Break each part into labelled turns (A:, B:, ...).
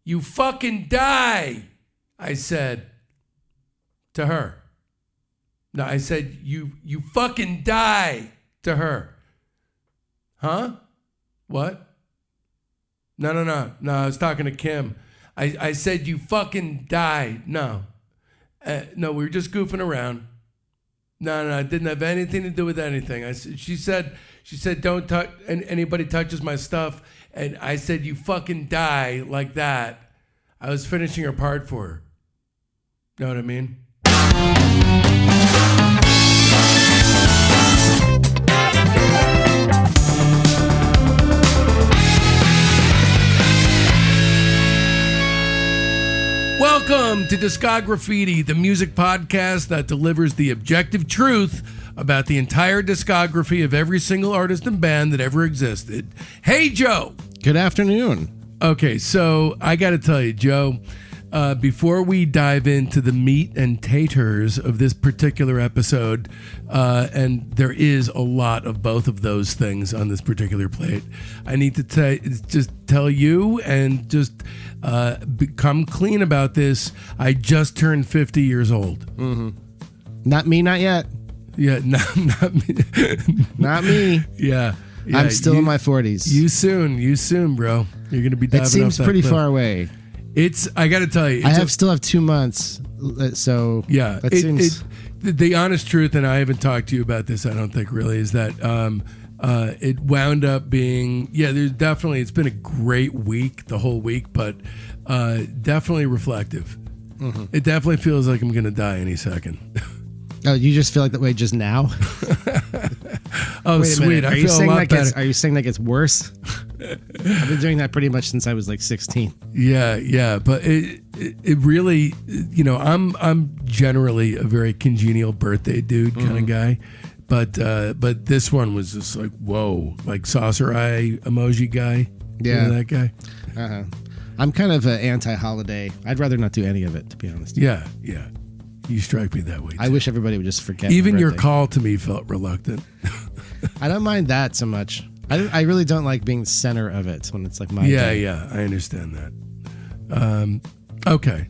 A: You fucking die, I said to her. No, I said, you fucking die to her. Huh? What? No, I was talking to Kim. I said, you fucking die. No, we were just goofing around. No, it didn't have anything to do with anything. She said, don't touch, anybody touches my stuff. And I said, you fucking die like that. I was finishing her part for her. Know what I mean? Welcome to Discograffiti, the music podcast that delivers the objective truth about the entire discography of every single artist and band that ever existed. Hey, Joe.
B: Good afternoon.
A: Okay, so I got to tell you, Joe, before we dive into the meat and taters of this particular episode, and there is a lot of both of those things on this particular plate, I need to just tell you and just become clean about this. I just turned 50 years old.
B: Mm-hmm. Not me, not yet.
A: Yeah, not me.
B: Not me.
A: Yeah.
B: I'm still in my 40s.
A: You soon, bro. You're going to be diving
B: It seems
A: off that
B: pretty
A: cliff.
B: far away.
A: I got to tell you.
B: Still have 2 months. So
A: yeah,
B: that seems...
A: the honest truth, and I haven't talked to you about this, I don't think really, is that it wound up being, there's definitely, it's been a great week, the whole week, but definitely reflective. Mm-hmm. It definitely feels like I'm going to die any second.
B: Oh, you just feel like that way just now?
A: Oh, sweet. I feel a lot better.
B: Are you saying that gets worse? I've been doing that pretty much since I was like 16.
A: Yeah. But it really, I'm generally a very congenial birthday dude kind of guy. But this one was just like, whoa, like saucer eye emoji guy.
B: Yeah.
A: You know that guy?
B: Uh-huh. I'm kind of an anti-holiday. I'd rather not do any of it, to be honest.
A: Yeah. You strike me that way, too.
B: I wish everybody would just forget.
A: Even your call to me felt reluctant.
B: I don't mind that so much. I really don't like being the center of it when it's like my day.
A: Yeah, I understand that. Okay,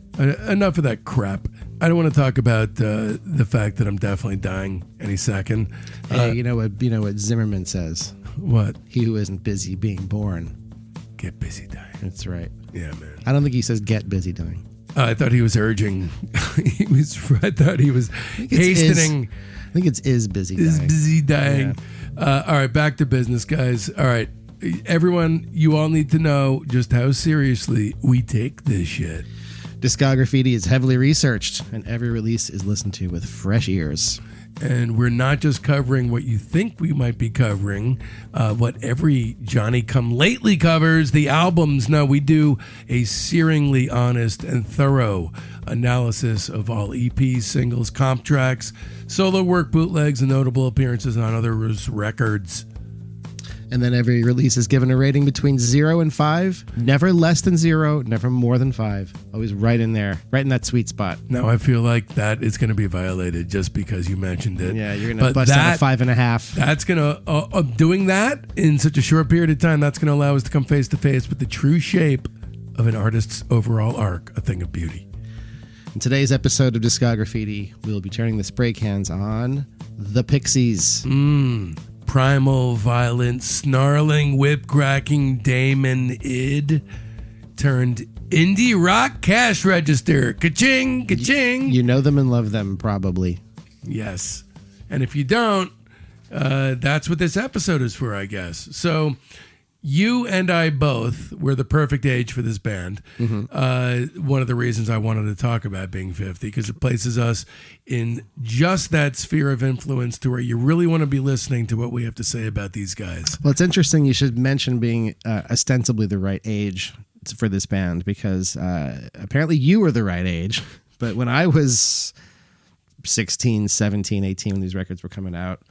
A: enough of that crap. I don't want to talk about the fact that I'm definitely dying any second.
B: Hey, you know what Zimmerman says?
A: What?
B: He who isn't busy being born.
A: Get busy dying.
B: That's right.
A: Yeah, man.
B: I don't think he says get busy dying.
A: I thought he was urging. I thought he was hastening.
B: I think it's is busy dying.
A: Is busy dying. Yeah. All right, back to business, guys. All right, everyone, you all need to know just how seriously we take this shit.
B: Discograffiti is heavily researched, and every release is listened to with fresh ears.
A: And we're not just covering what you think we might be covering, what every Johnny-come-lately covers, the albums. No, we do a searingly honest and thorough analysis of all EPs, singles, comp tracks, solo work, bootlegs, and notable appearances on others' records.
B: And then every release is given a rating between 0 and 5. Never less than 0, never more than 5. Always right in there, right in that sweet spot.
A: Now I feel like that is going to be violated just because you mentioned it.
B: Yeah, you're going to bust out a 5.5.
A: That's going to, doing that in such a short period of time, that's going to allow us to come face to face with the true shape of an artist's overall arc, a thing of beauty.
B: In today's episode of Discograffiti, we'll be turning the spray cans on the Pixies.
A: Primal, violent, snarling, whip-cracking Damon Id turned indie rock cash register. Ka-ching, ka-ching.
B: You know them and love them, probably.
A: Yes. And if you don't, that's what this episode is for, I guess. So you and I both were the perfect age for this band. Mm-hmm. One of the reasons I wanted to talk about being 50, because it places us in just that sphere of influence to where you really want to be listening to what we have to say about these guys.
B: Well, it's interesting you should mention being ostensibly the right age for this band, because apparently you were the right age. But when I was 16, 17, 18, when these records were coming out,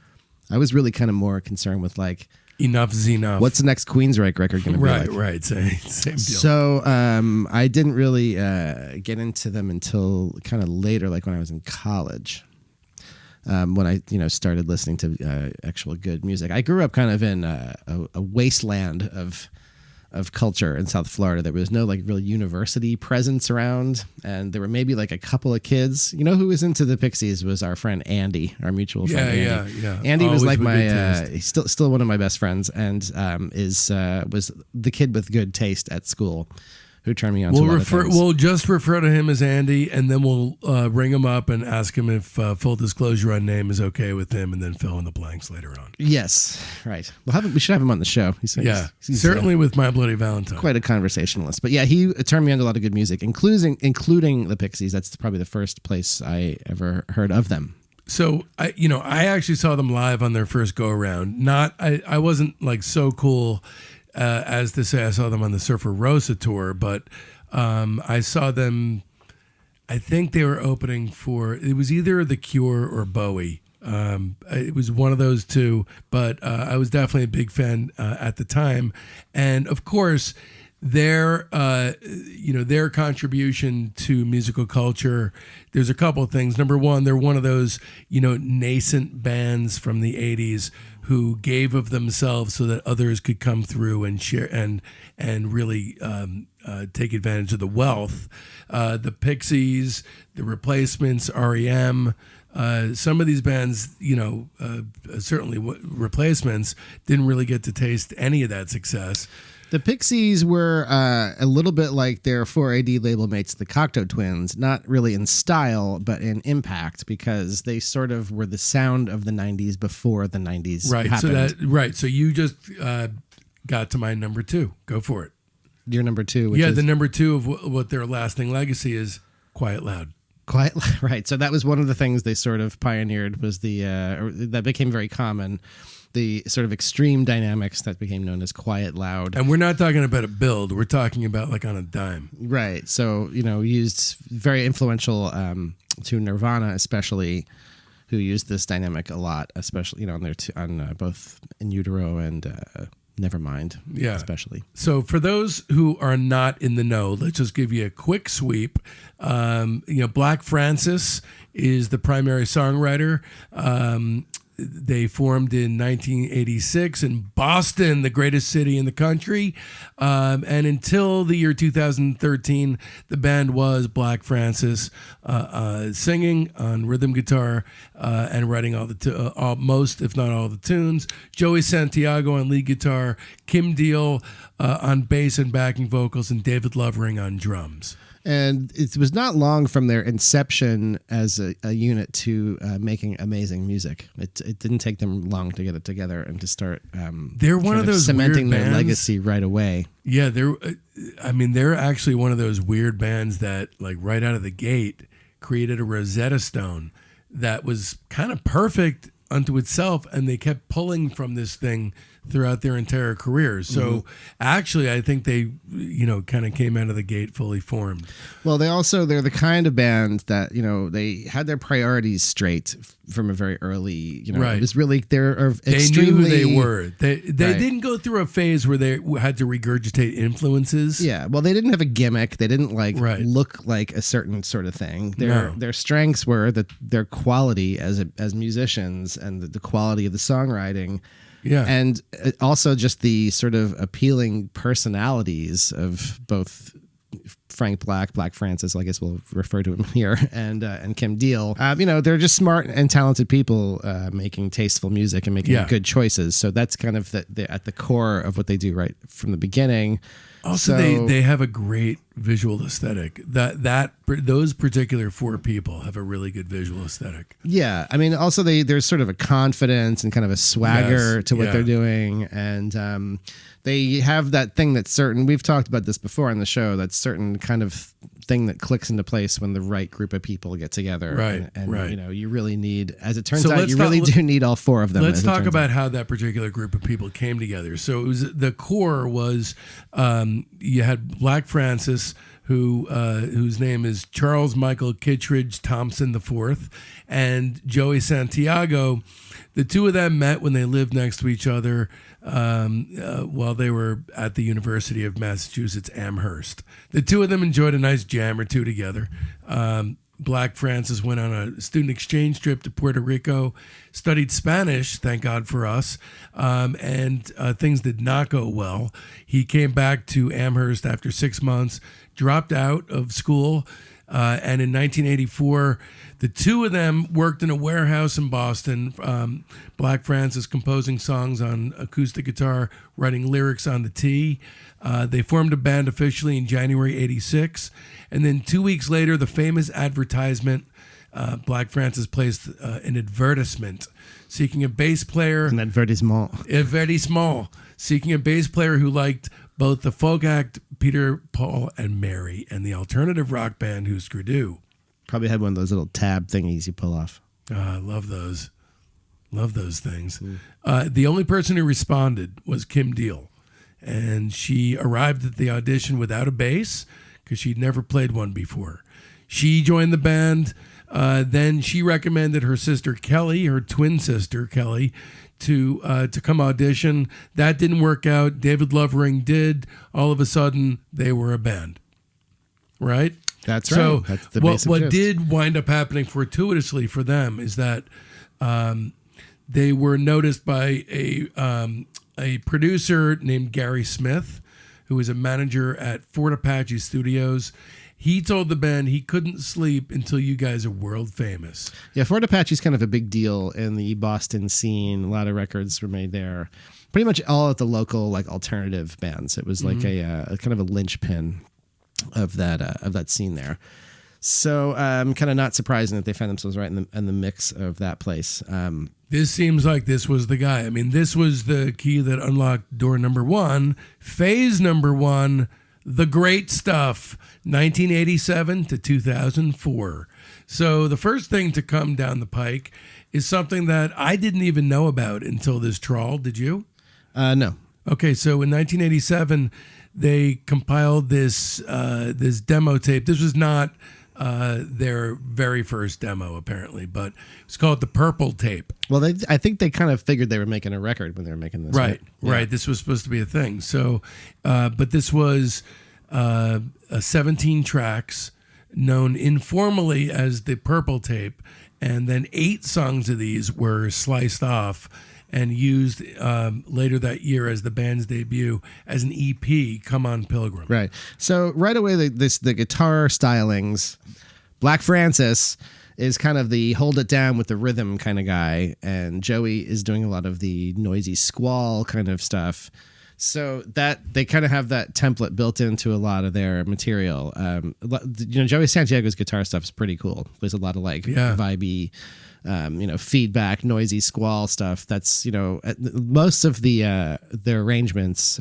B: I was really kind of more concerned with like,
A: enough's enough.
B: What's the next Queensryche record going to be like?
A: Right. Same deal.
B: So I didn't really get into them until kind of later, like when I was in college, when I started listening to actual good music. I grew up kind of in a wasteland of of culture in South Florida. There was no like real university presence around, and there were maybe like a couple of kids. You know who was into the Pixies was our friend Andy, our mutual friend.
A: Yeah.
B: Andy was
A: Always
B: like
A: with good
B: my
A: taste.
B: he's still one of my best friends, and was the kid with good taste at school who turned me on to a lot of things.
A: We'll just refer to him as Andy, and then we'll ring him up and ask him if full disclosure on name is okay with him, and then fill in the blanks later on.
B: Yes, right. We should have him on the show. He's
A: Certainly with My Bloody Valentine.
B: quite a conversationalist. But yeah, he turned me on to a lot of good music, including the Pixies. That's probably the first place I ever heard of them.
A: So I actually saw them live on their first go around. I wasn't like so cool as to say I saw them on the Surfer Rosa tour, but I saw them. I think they were opening for, it was either The Cure or Bowie. It was one of those two, but I was definitely a big fan at the time, and of course their contribution to musical culture. There's a couple of things. Number one, they're one of those nascent bands from the '80s who gave of themselves so that others could come through and share and really take advantage of the wealth. The Pixies, the Replacements, REM. Some of these bands, certainly Replacements, didn't really get to taste any of that success.
B: The Pixies were a little bit like their 4AD label mates, the Cocteau Twins, not really in style, but in impact, because they sort of were the sound of the 90s before the 90s happened.
A: So you just got to my number two. Go for it.
B: Your number two. Which is
A: the number two of what their lasting legacy is, Quiet Loud.
B: Quiet, right. So that was one of the things they sort of pioneered, was that became very common. The sort of extreme dynamics that became known as Quiet Loud.
A: And we're not talking about a build. We're talking about like on a dime.
B: Right. So, used very influential to Nirvana, especially, who used this dynamic a lot, especially, on both In Utero and Nevermind, especially.
A: So for those who are not in the know, let's just give you a quick sweep. Black Francis is the primary songwriter. They formed in 1986 in Boston, the greatest city in the country. And until the year 2013, the band was Black Francis, singing on rhythm guitar and writing most, if not all, the tunes. Joey Santiago on lead guitar, Kim Deal on bass and backing vocals, and David Lovering on drums.
B: And it was not long from their inception as a unit to making amazing music. It didn't take them long to get it together and to start.
A: They're one of those
B: cementing
A: weird
B: their
A: bands.
B: Legacy right away.
A: Yeah, they're actually one of those weird bands that, like, right out of the gate, created a Rosetta Stone that was kind of perfect unto itself, and they kept pulling from this thing throughout their entire careers. So actually, I think they, kind of came out of the gate fully formed.
B: Well, they're the kind of band that, they had their priorities straight from a very early,
A: right.
B: It was really,
A: They knew who they were. They didn't go through a phase where they had to regurgitate influences.
B: Yeah. Well, they didn't have a gimmick. They didn't look like a certain sort of thing. Their strengths were their quality as musicians and the quality of the songwriting.
A: Yeah.
B: And also just the sort of appealing personalities of both Frank Black Francis, I guess we'll refer to him here, and Kim Deal. They're just smart and talented people making tasteful music and making good choices. So that's kind of at the core of what they do right from the beginning.
A: Also, they have a great visual aesthetic. Those particular four people have a really good visual aesthetic.
B: Yeah, I mean, also there's sort of a confidence and kind of a swagger to what they're doing, and they have that thing that's certain. We've talked about this before on the show. That certain kind of thing that clicks into place when the right group of people get together.
A: Right,
B: and
A: right.
B: You really need, as it turns out, you really do need all four of them.
A: Let's talk about how that particular group of people came together. So it was, the core was you had Black Francis, whose name is Charles Michael Kittredge Thompson IV, and Joey Santiago. The two of them met when they lived next to each other while they were at the University of Massachusetts Amherst. The two of them enjoyed a nice jam or two together. Black Francis went on a student exchange trip to Puerto Rico, studied Spanish, thank God for us, and things did not go well. He came back to Amherst after 6 months, dropped out of school, and in 1984, the two of them worked in a warehouse in Boston. Black Francis composing songs on acoustic guitar, writing lyrics on the T. They formed a band officially in January '86, and then 2 weeks later, the famous advertisement. Black Francis placed an advertisement seeking a bass player.
B: An advertisement.
A: Seeking a bass player who liked both the folk act Peter, Paul, and Mary, and the alternative rock band Husker Du.
B: Probably had one of those little tab thingies you pull off.
A: I love those. Love those things. The only person who responded was Kim Deal. And she arrived at the audition without a bass because she'd never played one before. She joined the band. Then she recommended her sister Kelly, her twin sister Kelly, to come audition. That didn't work out. David Lovering did. All of a sudden, they were a band. Right?
B: That's right.
A: So
B: that's the basic
A: what
B: gist.
A: did wind up happening fortuitously for them is that they were noticed by a producer named Gary Smith, who was a manager at Fort Apache Studios. He told the band he couldn't sleep until you guys are world famous.
B: Yeah, Fort Apache's kind of a big deal in the Boston scene. A lot of records were made there. Pretty much all at the local like alternative bands. It was like a kind of a linchpin of that scene there. So kind of not surprising that they found themselves right in the mix of that place.
A: This seems like this was the guy. I mean, this was the key that unlocked door number one, phase number one, the great stuff, 1987 to 2004. So the first thing to come down the pike is something that I didn't even know about until this trawl. Did you?
B: No.
A: Okay, so in 1987, they compiled this demo tape. This was not their very first demo, apparently, but it's called the Purple Tape.
B: Well, I think they kind of figured they were making a record when they were making this.
A: Right.
B: Yeah.
A: This was supposed to be a thing. So, but this was 17 tracks known informally as the Purple Tape, and then 8 songs of these were sliced off and used later that year as the band's debut as an EP, Come On Pilgrim.
B: Right. So right away, the guitar stylings, Black Francis is kind of the hold it down with the rhythm kind of guy, and Joey is doing a lot of the noisy squall kind of stuff. So that they kind of have that template built into a lot of their material. Joey Santiago's guitar stuff is pretty cool. There's a lot of vibey, feedback, noisy squall stuff. That's most of their arrangements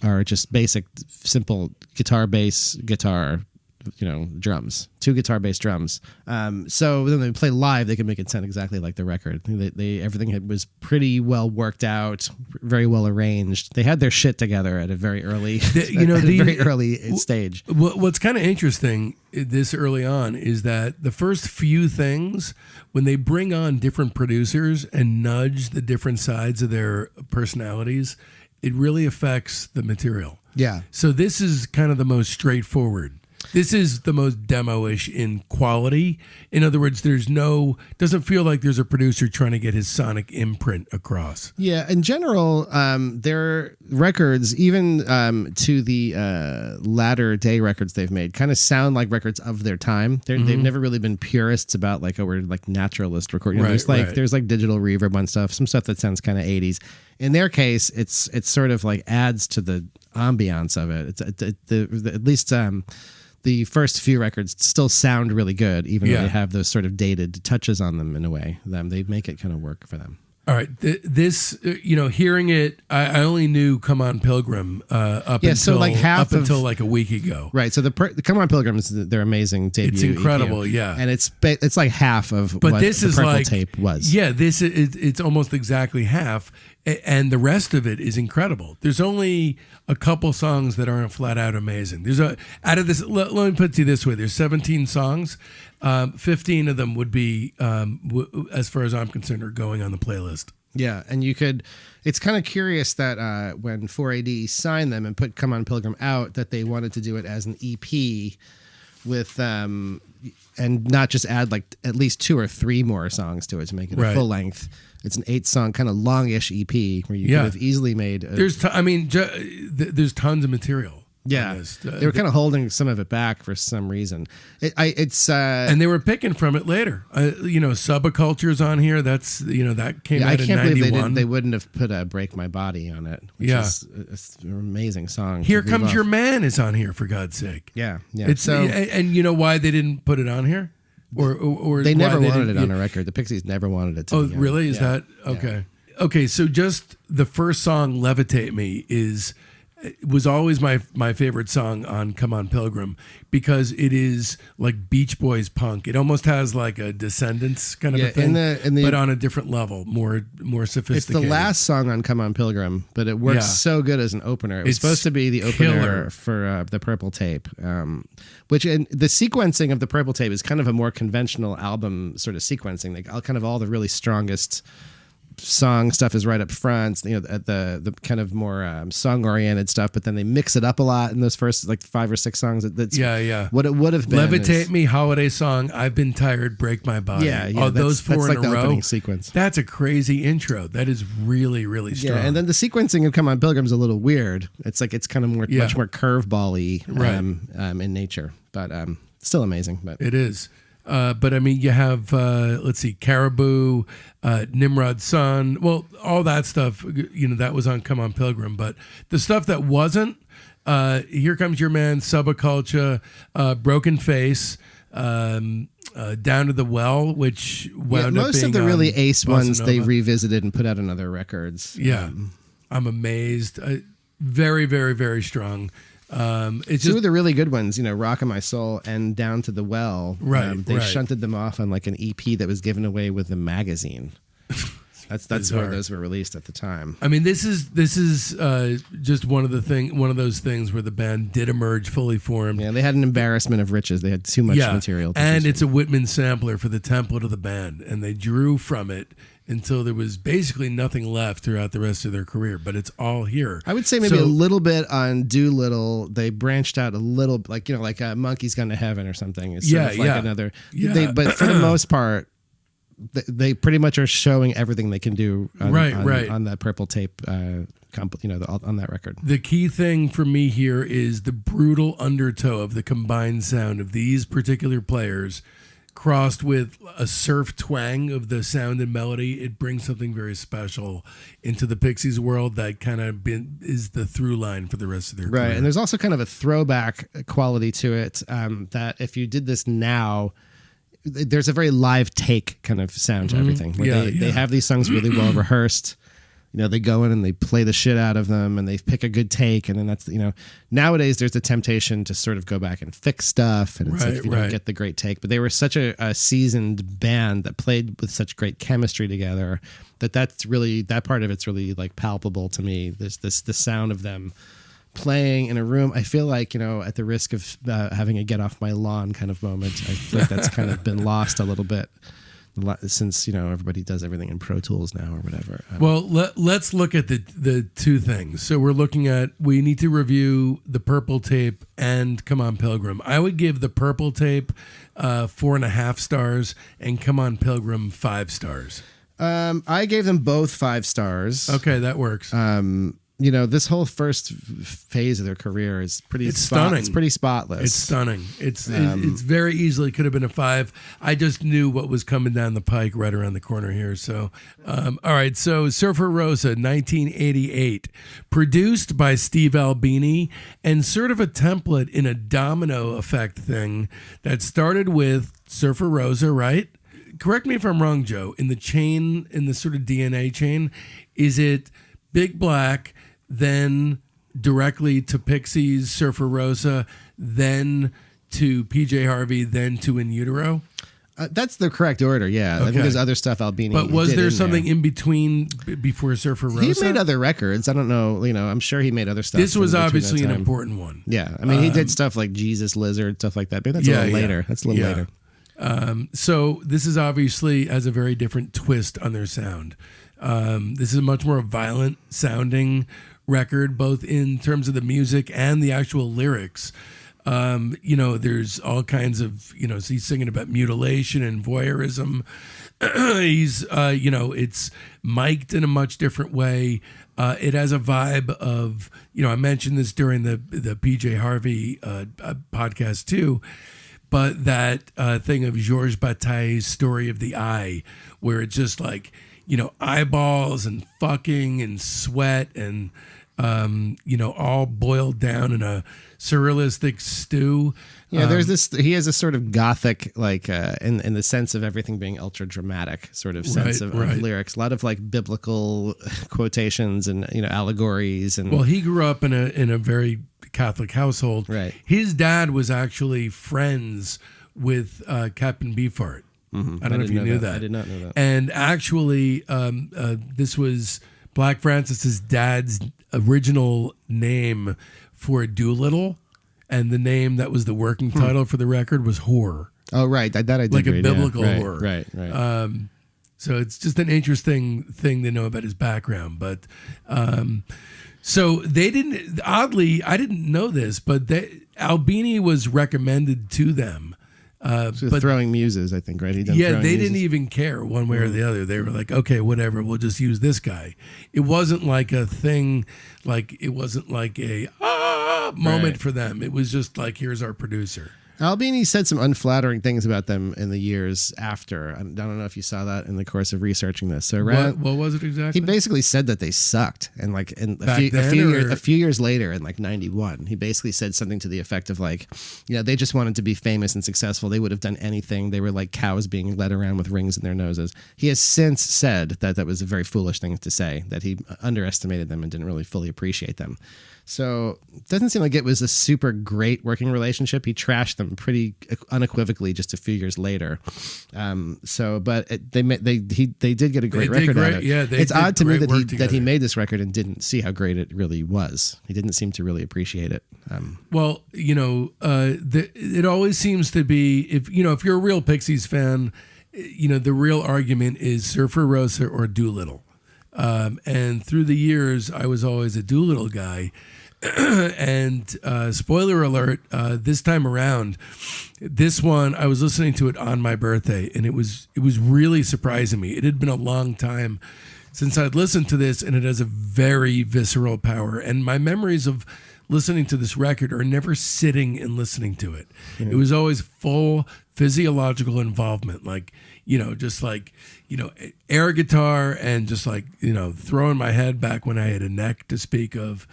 B: are just basic, simple guitar, bass, guitar, drums, 2 guitar, bass, drums. So when they play live, they can make it sound exactly like the record. Everything was pretty well worked out, very well arranged. They had their shit together at a very early, very early stage.
A: What's kind of interesting this early on is that the first few things, when they bring on different producers and nudge the different sides of their personalities, it really affects the material.
B: Yeah.
A: So this is kind of the most straightforward. This is the most demo-ish in quality. In other words, doesn't feel like there's a producer trying to get his sonic imprint across.
B: Yeah, in general, their records, even to the latter day records they've made, kind of sound like records of their time. They've never really been purists about we're like naturalist recording. There's digital reverb on stuff, some stuff that sounds kind of 80s. In their case, it's sort of like adds to the ambiance of it. At least the first few records still sound really good, even though they have those sort of dated touches on them in a way. They make it kind of work for them.
A: All right. This, hearing it, I only knew Come On Pilgrim up until like a week ago.
B: Right. So the Come On Pilgrim is their amazing debut.
A: It's incredible,
B: EP.
A: yeah.
B: And it's like half of
A: but
B: what
A: this
B: the
A: is
B: Purple
A: like,
B: Tape was.
A: Yeah, it's almost exactly half. And the rest of it is incredible. There's only a couple songs that aren't flat out amazing. Out of this, let me put it to you this way. There's 17 songs. 15 of them would be, as far as I'm concerned, are going on the playlist.
B: Yeah, and it's kind of curious that when 4AD signed them and put Come On Pilgrim out, that they wanted to do it as an EP with and not just add like at least 2 or 3 more songs to it to make it a
A: Right.
B: full length. It's an 8-song kind of longish EP where you
A: Yeah.
B: could have easily made.
A: There's there's tons of material.
B: Yeah,
A: on this.
B: they were kind of holding some of it back for some reason. It's
A: and they were picking from it later. Subculture's on here. That's that came
B: I
A: out in
B: can't believe
A: '91.
B: they wouldn't have put "Break My Body" on it. Which
A: Yeah.
B: is an amazing song.
A: Here
B: to leave
A: Comes
B: off.
A: Your Man is on here, for God's sake.
B: Yeah.
A: It's
B: so
A: and you know why they didn't put it on here, or
B: they
A: why
B: never wanted
A: didn't-
B: it on a record. The Pixies never wanted it to.
A: Oh,
B: be on.
A: really? Is
B: Yeah.
A: that okay? Okay, so just the first song, "Levitate Me," was always my favorite song on "Come On Pilgrim" because it is like Beach Boys punk. It almost has like a Descendants kind of a thing,
B: in the
A: but on a different level, more sophisticated.
B: It's the last song on "Come On Pilgrim," but it works
A: Yeah.
B: so good as an opener. It was
A: It's
B: supposed to be the opener
A: killer.
B: for the Purple Tape, which in the sequencing of the Purple Tape is kind of a more conventional album sort of sequencing. Like all the really strongest song stuff is right up front. The kind of more song oriented stuff, but then they mix it up a lot in those first like 5 or 6 songs. That's
A: Yeah.
B: what it would have been.
A: "Levitate
B: is-
A: Me," holiday song. "I've Been Tired," "Break My Body."
B: Yeah,
A: All those four
B: that's
A: in
B: like
A: a
B: the
A: row.
B: opening sequence.
A: That's a crazy intro. That is really, really strong.
B: Yeah, and then the sequencing of "Come On Pilgrim's" a little weird. It's like it's kind of more much more curveball-y in nature, but still amazing. But
A: It is. But I mean, you have, let's see, Caribou, Nimrod's Son. Well, all that stuff, that was on "Come On Pilgrim." But the stuff that wasn't, "Here Comes Your Man," "Subculture," "Broken Face," "Down to the Well," which wound up
B: most
A: being
B: of the
A: on
B: really ace
A: Bossa
B: ones they
A: Nova.
B: revisited and put out on other records.
A: Yeah. I'm amazed. Very, very, very strong. It's
B: Two
A: just
B: of the really good ones, "Rock of My Soul" and "Down to the Well."
A: Right,
B: they
A: right.
B: shunted them off on like an EP that was given away with the magazine. That's where
A: bizarre.
B: those were released at the time.
A: I mean, this is just one of those things where the band did emerge fully formed.
B: Yeah, they had an embarrassment of riches. They had too much material.
A: And
B: choose
A: it's a Whitman sampler for the template of the band, and they drew from it until there was basically nothing left throughout the rest of their career. But it's all here.
B: I would say maybe a little bit on Doolittle. They branched out a little, like Monkey's Gone to Heaven or something. It's sort of like another.
A: Yeah.
B: But for the most part, they pretty much are showing everything they can do. On that Purple Tape, on that record.
A: The key thing for me here is the brutal undertow of the combined sound of these particular players, crossed with a surf twang of the sound and melody. It brings something very special into the Pixies world that kind of is the through line for the rest of their career.
B: Right, and there's also kind of a throwback quality to it that if you did this now, there's a very live take kind of sound to everything. Where they have these songs really well rehearsed. They go in and they play the shit out of them and they pick a good take. And then that's, nowadays there's the temptation to sort of go back and fix stuff. And it's like, if you don't get the great take. But they were such a seasoned band that played with such great chemistry together that part of it's really like palpable to me. There's the sound of them playing in a room. I feel like, at the risk of having a get off my lawn kind of moment, I feel like that's kind of been lost a little bit. Since everybody does everything in Pro Tools now or whatever.
A: Well, let's look at the two things. So we need to review the Purple Tape and "Come On Pilgrim." I would give the Purple Tape 4.5 stars and "Come On Pilgrim" 5 stars.
B: I gave them both 5 stars.
A: Okay, that works.
B: This whole first phase of their career is pretty
A: stunning.
B: It's pretty spotless.
A: It's stunning. It's very easily could have been a 5. I just knew what was coming down the pike right around the corner here. So, all right. So Surfer Rosa, 1988, produced by Steve Albini, and sort of a template in a domino effect thing that started with Surfer Rosa, right? Correct me if I'm wrong, Joe. In the sort of DNA chain, is it Big Black, then directly to Pixies, Surfer Rosa, then to PJ Harvey, then to In Utero?
B: That's the correct order, yeah. I think there's other stuff Albini
A: But was
B: did
A: there
B: in
A: something
B: there.
A: in between before Surfer Rosa?
B: He made other records. I don't know, I'm sure he made other stuff.
A: This was
B: in between
A: obviously
B: that
A: an
B: time.
A: important one.
B: Yeah, I mean, he did stuff like Jesus Lizard, stuff like that. But that's a little later. That's a little later.
A: So this is obviously has a very different twist on their sound. This is a much more violent sounding record, both in terms of the music and the actual lyrics. There's all kinds of, so he's singing about mutilation and voyeurism. He's, it's mic'd in a much different way. It has a vibe of, I mentioned this during the PJ Harvey podcast too, but that thing of Georges Bataille's Story of the Eye, where it's just like, eyeballs and fucking and sweat and, all boiled down in a surrealistic stew.
B: Yeah, there's this. He has a sort of gothic, like in the sense of everything being ultra dramatic, sort of sense of lyrics. A lot of like biblical quotations and allegories. And
A: well, he grew up in a very Catholic household.
B: Right.
A: His dad was actually friends with Captain Beefheart.
B: Mm-hmm.
A: I don't know if you knew that.
B: I did not know that.
A: And actually, this was Black Francis's dad's original name for Doolittle, and the name that was the working title for the record was Whore.
B: Oh, right. That I did
A: like
B: read,
A: a biblical
B: yeah.
A: whore.
B: Right.
A: So it's just an interesting thing to know about his background. But so they didn't. Oddly, I didn't know this, but Albini was recommended to them.
B: But Throwing Muses, I think, right?
A: They didn't even care one way or the other. They were like, okay, whatever, we'll just use this guy. It wasn't like a thing, like it wasn't like a moment for them. It was just like, here's our producer.
B: Albini said some unflattering things about them in the years after. I don't know if you saw that in the course of researching this. So
A: what was it exactly?
B: He basically said that they sucked, and like a few years later, in like '91, he basically said something to the effect of like, they just wanted to be famous and successful. They would have done anything. They were like cows being led around with rings in their noses. He has since said that that was a very foolish thing to say, that he underestimated them and didn't really fully appreciate them. So it doesn't seem like it was a super great working relationship. He trashed them pretty unequivocally just a few years later. But they did get a great record out of it.
A: Yeah,
B: it's odd to me that he made this record and didn't see how great it really was. He didn't seem to really appreciate it.
A: It always seems to be, if you're a real Pixies fan, the real argument is Surfer Rosa or Doolittle. And through the years, I was always a Doolittle guy. And spoiler alert, this time around, this one, I was listening to it on my birthday, and it was really surprising me. It had been a long time since I'd listened to this, and it has a very visceral power. And my memories of listening to this record are never sitting and listening to it. Mm-hmm. It was always full physiological involvement, like, just like, air guitar and just like, throwing my head back when I had a neck to speak of.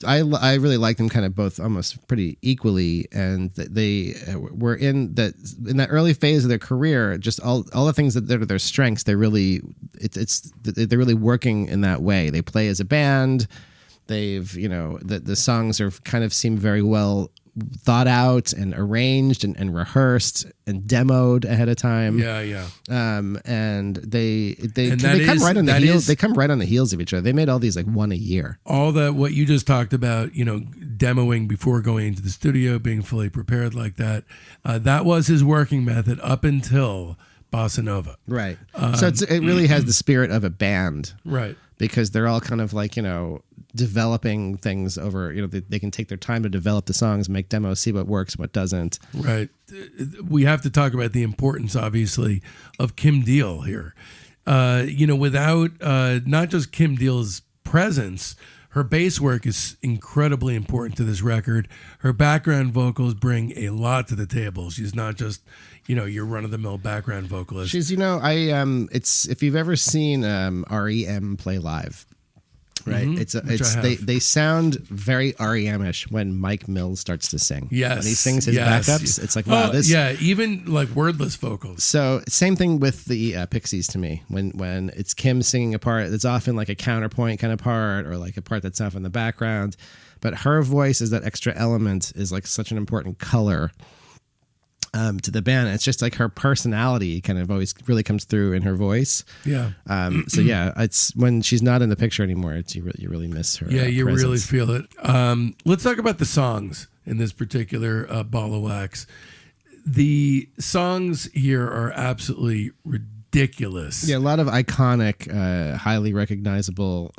B: I really like them kind of both almost pretty equally, and they were in that early phase of their career. Just all the things that are their strengths, they're really they're really working in that way. They play as a band. They've the songs are kind of seem very well thought out and arranged and rehearsed and demoed ahead of time.
A: Yeah.
B: And they come right on the heels. They come right on the heels of each other. They made all these like one a year.
A: All that what you just talked about, demoing before going into the studio, being fully prepared like that. That was his working method up until Bossa Nova.
B: Right. So it really has the spirit of a band.
A: Right.
B: Because they're all kind of like, developing things over, they can take their time to develop the songs, make demos, see what works, what doesn't.
A: Right. We have to talk about the importance, obviously, of Kim Deal here. Without not just Kim Deal's presence, her bass work is incredibly important to this record. Her background vocals bring a lot to the table. She's not just, your run-of-the-mill background vocalist.
B: She's, it's if you've ever seen REM play live, right?
A: Mm-hmm.
B: They sound very REM-ish when Mike Mills starts to sing.
A: Yes,
B: when he sings his backups, it's like, wow, this.
A: Yeah, even like wordless vocals.
B: So same thing with the Pixies to me. When it's Kim singing a part, it's often like a counterpoint kind of part, or like a part that's off in the background. But her voice is that extra element, is like such an important color to the band. It's just like her personality kind of always really comes through in her voice.
A: Yeah.
B: So yeah, it's when she's not in the picture anymore, you really miss her.
A: Yeah, you
B: presence.
A: really feel it. Let's talk about the songs in this particular Ball of Wax. The songs here are absolutely ridiculous. ridiculous.
B: Yeah, a lot of iconic, highly recognizable,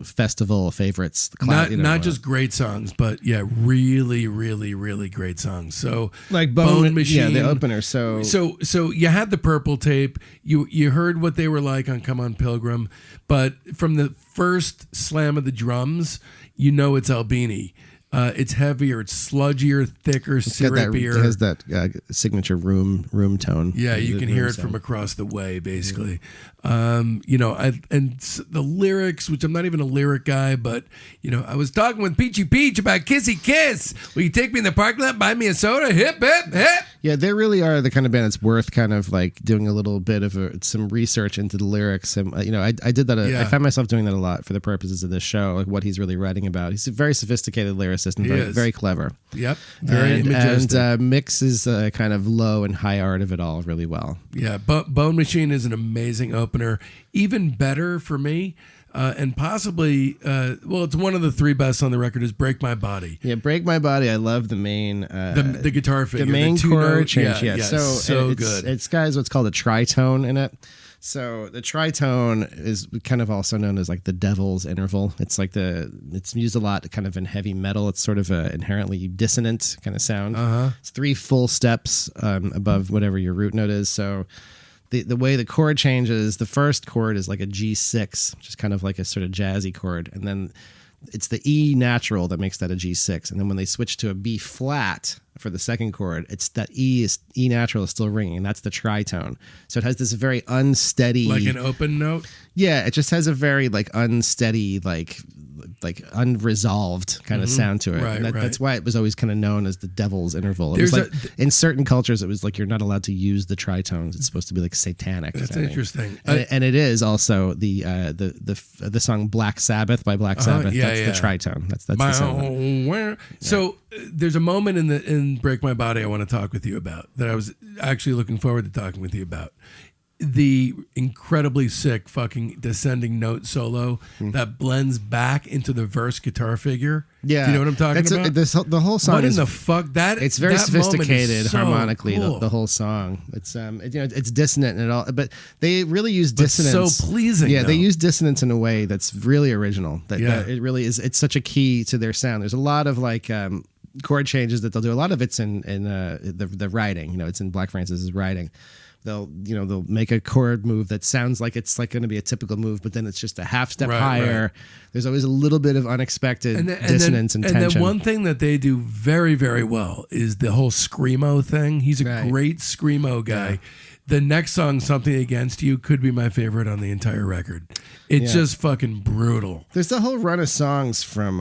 B: festival favorites.
A: Not just great songs, but yeah, really, really, really great songs. So
B: like Bone Machine, yeah, the opener. So
A: you had the Purple tape. You heard what they were like on Come On Pilgrim, but from the first slam of the drums, you know it's Albini. It's heavier, it's sludgier, thicker, syrupier.
B: It has that signature room tone.
A: Yeah, you can hear it from across the way, basically. The lyrics, which I'm not even a lyric guy, but I was talking with Peachy Peach about Kissy Kiss. Will you take me in the parking lot, buy me a soda? Hip, hip, hip. Yeah,
B: they really are the kind of band that's worth kind of like doing a little bit of some research into the lyrics. And I did that. I found myself doing that a lot for the purposes of this show, like what he's really writing about. He's a very sophisticated lyricist and very clever.
A: Yep, very majestic.
B: And mixes kind of low and high art of it all really well.
A: Yeah, Bone Machine is an amazing opener. Even better for me. And possibly, it's one of the three best on the record is "Break My Body."
B: Yeah, "Break My Body." I love the main,
A: the guitar figure,
B: the main chord change. Yeah,
A: so good.
B: It's got what's called a tritone in it. So the tritone is kind of also known as like the devil's interval. It's like it's used a lot kind of in heavy metal. It's sort of a inherently dissonant kind of sound. It's 3 full steps above whatever your root note is. So the way the chord changes, the first chord is like a G6, which is kind of like a sort of jazzy chord. And then it's the E natural that makes that a G6. And then when they switch to a B flat for the second chord, it's that E natural is still ringing, and that's the tritone. So it has this very unsteady,
A: like an open note.
B: Yeah, it just has a very like unsteady, like unresolved kind of sound to it.
A: Right,
B: and that's why it was always kind of known as the devil's interval. It was like in certain cultures, it was like you're not allowed to use the tritones. It's supposed to be like satanic.
A: That's interesting.
B: And it is also the song Black Sabbath by Black Sabbath. That's the tritone. That's the sound.
A: So there's a moment in Break My Body I want to talk with you about that I was actually looking forward to talking with you about. The incredibly sick fucking descending note solo that blends back into the verse guitar figure.
B: Yeah,
A: do you know what I'm talking about?
B: The whole song.
A: What in the fuck?
B: It's very sophisticated
A: so
B: harmonically.
A: Cool.
B: The whole song. It's it's dissonant and all, but they really use dissonance.
A: So pleasing.
B: Yeah,
A: though.
B: they use dissonance in a way that's really original. That it really is. It's such a key to their sound. There's a lot of like chord changes that they'll do. A lot of it's in the writing. It's in Black Francis's writing. They'll make a chord move that sounds like it's like going to be a typical move, but then it's just a half step higher. Right. There's always a little bit of unexpected dissonance and tension.
A: And then one thing that they do very, very well is the whole screamo thing. He's a great screamo guy. Yeah. The next song, Something Against You, could be my favorite on the entire record. It's just fucking brutal.
B: There's the whole run of songs from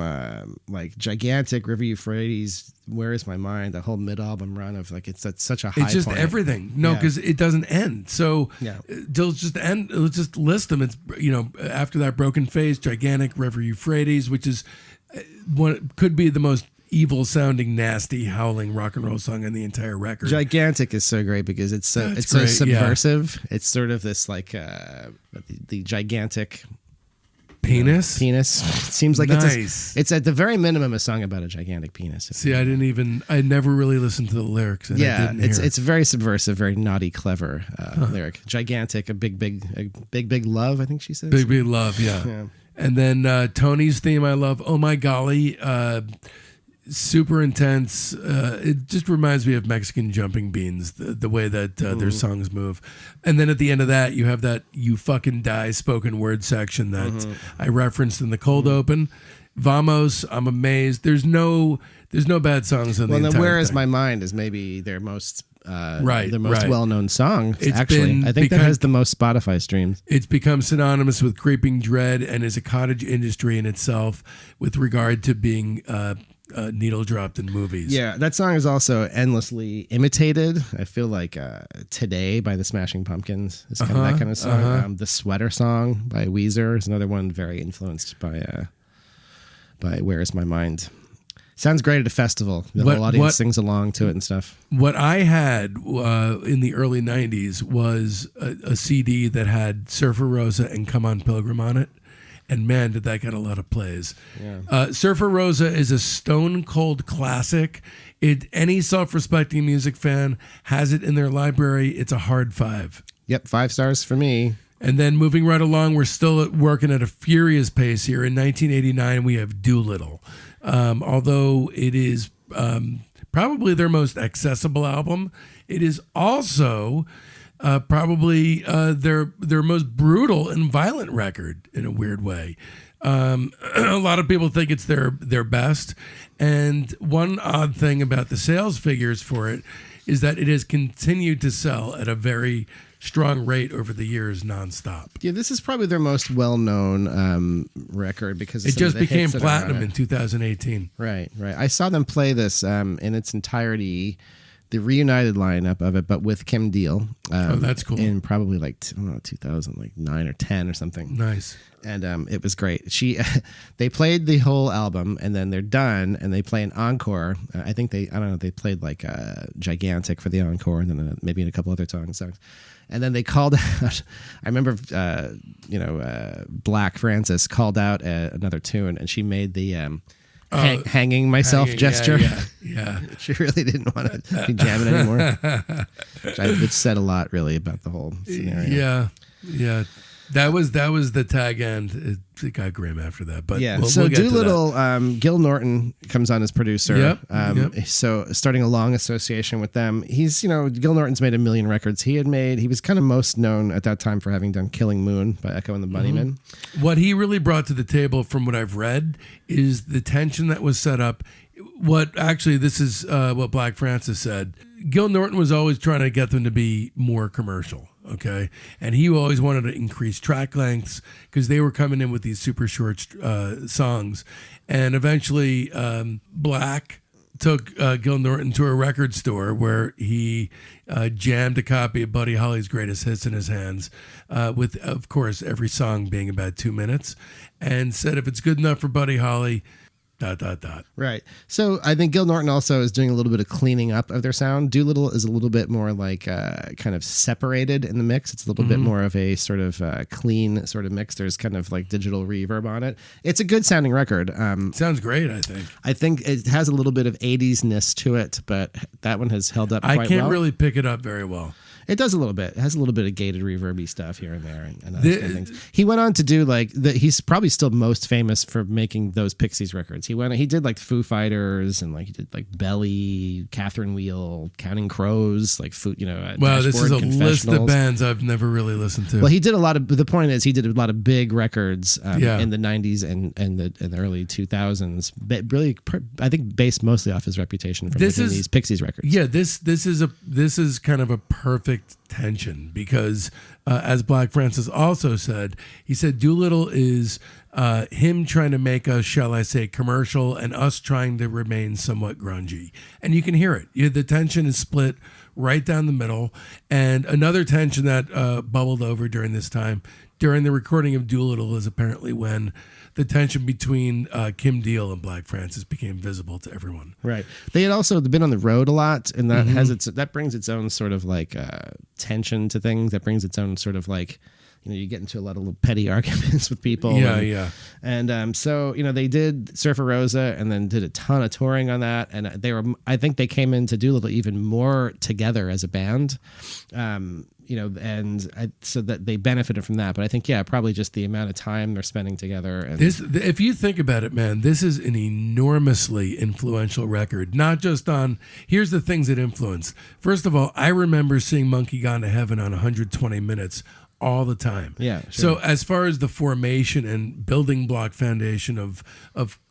B: like Gigantic, River Euphrates, Where Is My Mind, the whole mid-album run of like it's at such a high point.
A: It's just everything. No, because it doesn't end. So let's just list them. It's after that Broken Face, Gigantic, River Euphrates, which is what could be the most evil sounding, nasty, howling rock and roll song on the entire record.
B: Gigantic is so great because it's so subversive. Yeah. It's sort of this like the gigantic
A: penis.
B: It seems like it's at the very minimum a song about a gigantic penis.
A: See, I never really listened to the lyrics. And
B: it's very subversive, very naughty, clever lyric. Gigantic, a big love. I think she says.
A: Big love, yeah. And then Tony's theme, I love. Oh my golly. Super intense. It just reminds me of Mexican jumping beans, the way that their songs move. And then at the end of that, you have that "You Fucking Die" spoken word section that I referenced in the cold open. Vamos, I'm amazed. There's no bad songs on the entire
B: thing. Where Is
A: thing.
B: My Mind is maybe their most well-known song. I think that has the most Spotify streams.
A: It's become synonymous with creeping dread and is a cottage industry in itself with regard to being needle dropped in movies.
B: Yeah, that song is also endlessly imitated. I feel like Today by the Smashing Pumpkins is kind of that kind of song. The Sweater Song by Weezer is another one very influenced by Where Is My Mind. Sounds great at a festival. The whole audience sings along to it and stuff.
A: What I had in the early 90s was a CD that had Surfer Rosa and Come On Pilgrim on it. And man, did that get a lot of plays. Yeah. Surfer Rosa is a stone cold classic. Any self-respecting music fan has it in their library. It's a hard 5.
B: Yep, 5 stars for me.
A: And then moving right along, we're still working at a furious pace here. In 1989, we have Doolittle. Although it is probably their most accessible album, it is also probably their most brutal and violent record in a weird way. A lot of people think it's their best. And one odd thing about the sales figures for it is that it has continued to sell at a very strong rate over the years nonstop.
B: Yeah, this is probably their most well-known record because
A: it just became platinum in 2018.
B: Right. I saw them play this in its entirety, the reunited lineup of it, but with Kim Deal.
A: Oh, that's cool.
B: In probably 2009 or 10 or something.
A: Nice.
B: And it was great. They played the whole album, and then they're done, and they play an encore. I think they played Gigantic for the encore, and then maybe in a couple other songs. And then they called out, I remember, Black Francis called out another tune, and she made the hanging myself gesture.
A: Yeah.
B: She really didn't want to be jamming anymore. Which said a lot, really, about the whole scenario.
A: Yeah. That was the tag end. It got grim after that, but
B: yeah.
A: we'll get
B: Doolittle,
A: to that.
B: Gil Norton comes on as producer.
A: Yep.
B: So starting a long association with them. He's Gil Norton's made a million records. He was kind of most known at that time for having done Killing Moon by Echo and the Bunnymen.
A: What he really brought to the table, from what I've read, is the tension that was set up. This is what Black Francis said. Gil Norton was always trying to get them to be more commercial, okay? And he always wanted to increase track lengths because they were coming in with these super short songs. And eventually, Black took Gil Norton to a record store where he jammed a copy of Buddy Holly's Greatest Hits in his hands, with, of course, every song being about 2 minutes, and said, if it's good enough for Buddy Holly... ...
B: Right. So I think Gil Norton also is doing a little bit of cleaning up of their sound. Doolittle is a little bit more kind of separated in the mix. It's a little bit more of a sort of clean sort of mix. There's kind of digital reverb on it. It's a good sounding record.
A: Sounds great, I think.
B: I think it has a little bit of 80s-ness to it, but that one has held up quite well.
A: I can't really pick it up very well.
B: It does a little bit. It has a little bit of gated reverby stuff here and there, and other things. He went on to do he's probably still most famous for making those Pixies records. He did Foo Fighters, and he did Belly, Catherine Wheel, Counting Crows,
A: wow, this is a list of bands I've never really listened to.
B: Well, he did a lot of. The point is, he did a lot of big records in the '90s and the early 2000s. But really, I think based mostly off his reputation for making these Pixies records.
A: Yeah, this is kind of a perfect tension because, as Black Francis also said, he said Doolittle is him trying to make us, shall I say, commercial, and us trying to remain somewhat grungy. And you can hear it. The tension is split right down the middle. And another tension that bubbled over during this time, during the recording of Doolittle, is apparently when the tension between Kim Deal and Black Francis became visible to everyone.
B: Right. They had also been on the road a lot, and that that brings its own sort of tension to things. That brings its own sort of you get into a lot of little petty arguments with people.
A: Yeah.
B: And so they did Surfer Rosa, and then did a ton of touring on that. And I think they came in to Doolittle even more together as a band. So that they benefited from that. But I think, probably just the amount of time they're spending together. And
A: if you think about it, man, this is an enormously influential record. Not just on, here's the things it influenced. First of all, I remember seeing Monkey Gone to Heaven on 120 Minutes all the time.
B: Yeah. Sure.
A: So as far as the formation and building block foundation of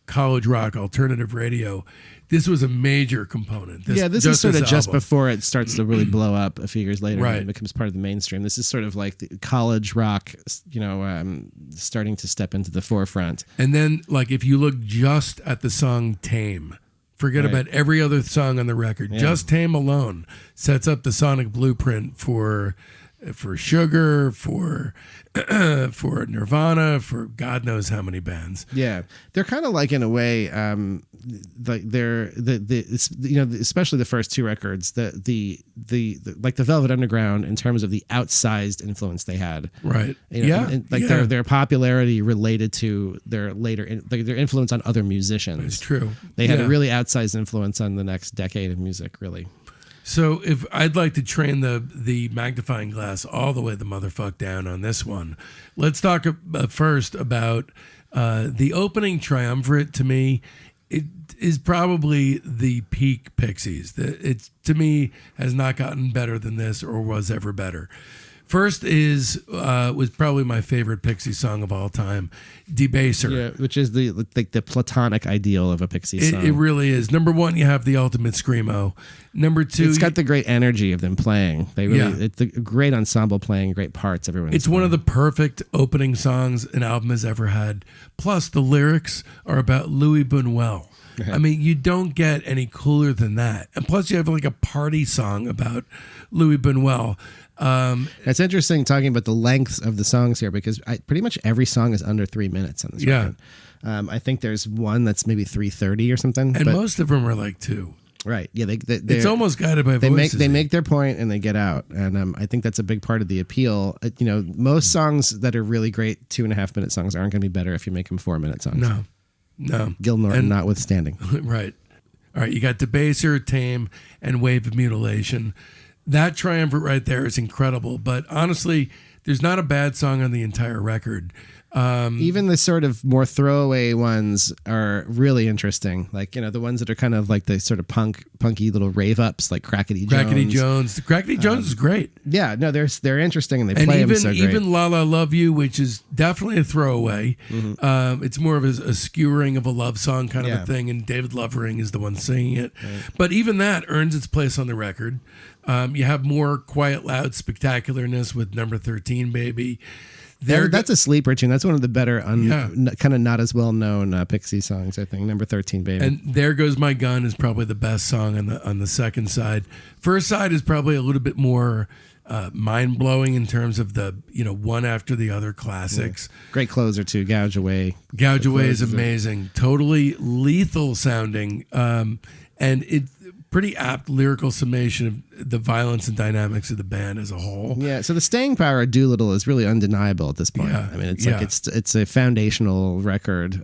A: college rock alternative radio, this was a major component.
B: This is sort of just before it starts to really blow up a few years later.
A: Right.
B: And it becomes part of the mainstream. This is sort of like the college rock, starting to step into the forefront.
A: And then, if you look just at the song Tame, forget about every other song on the record. Yeah. Just Tame alone sets up the sonic blueprint for Sugar, for Nirvana, for God knows how many bands.
B: Yeah, they're kind of in a way, they're especially the first two records, the Velvet Underground in terms of the outsized influence they had.
A: Right.
B: Their popularity related to their later their influence on other musicians.
A: It's true.
B: They had a really outsized influence on the next decade of music. Really.
A: So if I'd like to train the magnifying glass all the way the motherfuck down on this one, let's talk first about the opening triumvirate. To me, it is probably the peak Pixies. It to me has not gotten better than this or was ever better. First was probably my favorite Pixie song of all time, Debaser.
B: Yeah, which is the platonic ideal of a Pixie song.
A: It really is. Number one, you have the ultimate screamo. Number two,
B: it's got the great energy of them playing. It's a great ensemble playing, great parts.
A: It's one of the perfect opening songs an album has ever had. Plus, the lyrics are about Louis Buñuel. I mean, you don't get any cooler than that. And plus, you have like a party song about Louis Buñuel.
B: It's interesting talking about the lengths of the songs here because pretty much every song is under 3 minutes on this record. I think there's one that's maybe 3:30 or something.
A: And most of them are like 2.
B: Right. Yeah.
A: It's almost guided by voices.
B: They make their point and they get out. And I think that's a big part of the appeal. Most songs that are really great 2.5 minute songs aren't going to be better if you make them 4 minute songs.
A: No.
B: Gil Norton notwithstanding.
A: Right. All right. You got Debaser, Tame, and Wave of Mutilation. That triumvirate right there is incredible. But honestly, there's not a bad song on the entire record.
B: Even the sort of more throwaway ones are really interesting. Like, the ones that are kind of like the sort of punky little rave ups, like Crackety Jones.
A: Crackety Jones is great.
B: Yeah, no, they're interesting and they play them so great.
A: Even La La Love You, which is definitely a throwaway.
B: Mm-hmm.
A: It's more of a skewering of a love song kind of a thing, and David Lovering is the one singing it. Right. But even that earns its place on the record. You have more quiet, loud spectacularness with Number 13, Baby.
B: That's a sleeper tune. That's one of the better, kind of not as well known Pixie songs. I think Number 13, Baby.
A: And There Goes My Gun is probably the best song on the second side. First side is probably a little bit more mind blowing in terms of the one after the other classics.
B: Yeah. Great closer too. Gouge Away.
A: Gouge Away is amazing. Totally lethal sounding, and it's pretty apt lyrical summation of the violence and dynamics of the band as a whole.
B: Yeah, so the staying power of Doolittle is really undeniable at this point.
A: Yeah,
B: I mean, it's a foundational record.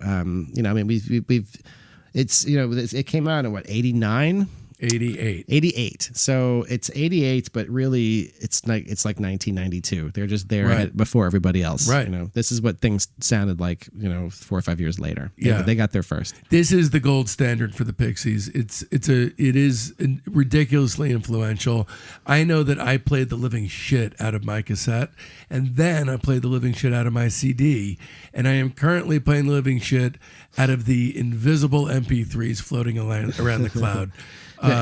B: It came out in what, 89? 88. So it's 88, but really it's like 1992. They're just there before everybody else.
A: Right.
B: This is what things sounded like, 4 or 5 years later.
A: Yeah.
B: They got there first.
A: This is the gold standard for the Pixies. It is ridiculously influential. I know that I played the living shit out of my cassette, and then I played the living shit out of my CD, and I am currently playing the living shit out of the invisible MP3s floating around the cloud.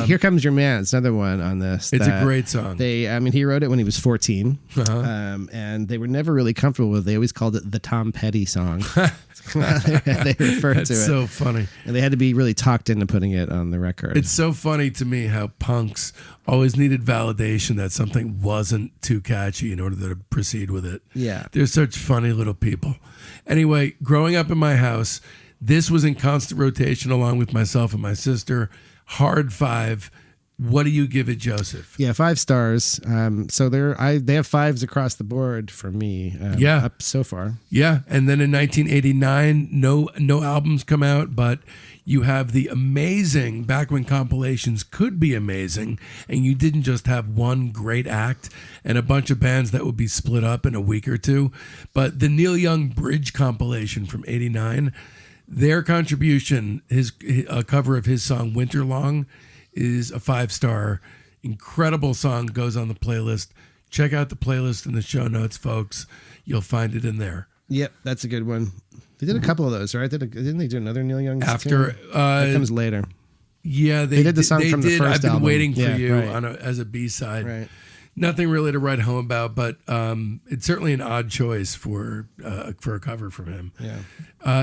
B: Here Comes Your Man. It's another one on this.
A: It's a great song.
B: He wrote it when he was 14, and they were never really comfortable with it. They always called it the Tom Petty song. They referred to it.
A: That's so funny.
B: And they had to be really talked into putting it on the record.
A: It's so funny to me how punks always needed validation that something wasn't too catchy in order to proceed with it.
B: Yeah.
A: They're such funny little people. Anyway, growing up in my house, this was in constant rotation along with myself and my sister. Hard 5. What do you give it, Joseph?
B: Yeah, 5 stars. So they have 5s across the board for me. Up so far.
A: Yeah, and then in 1989, no albums come out, but you have the amazing back when compilations could be amazing, and you didn't just have one great act and a bunch of bands that would be split up in a week or two, but the Neil Young Bridge compilation from '89. Their contribution, a cover of his song Winter Long, is a 5-star. Incredible song, goes on the playlist. Check out the playlist in the show notes, folks. You'll find it in there.
B: Yep, that's a good one. They did a couple of those, right? Didn't they do another Neil Young?
A: After
B: that comes later.
A: Yeah, they
B: did the song from the first album.
A: I've been waiting for you as a B-side. Right. Nothing really to write home about, but it's certainly an odd choice for a cover from him.
B: Yeah.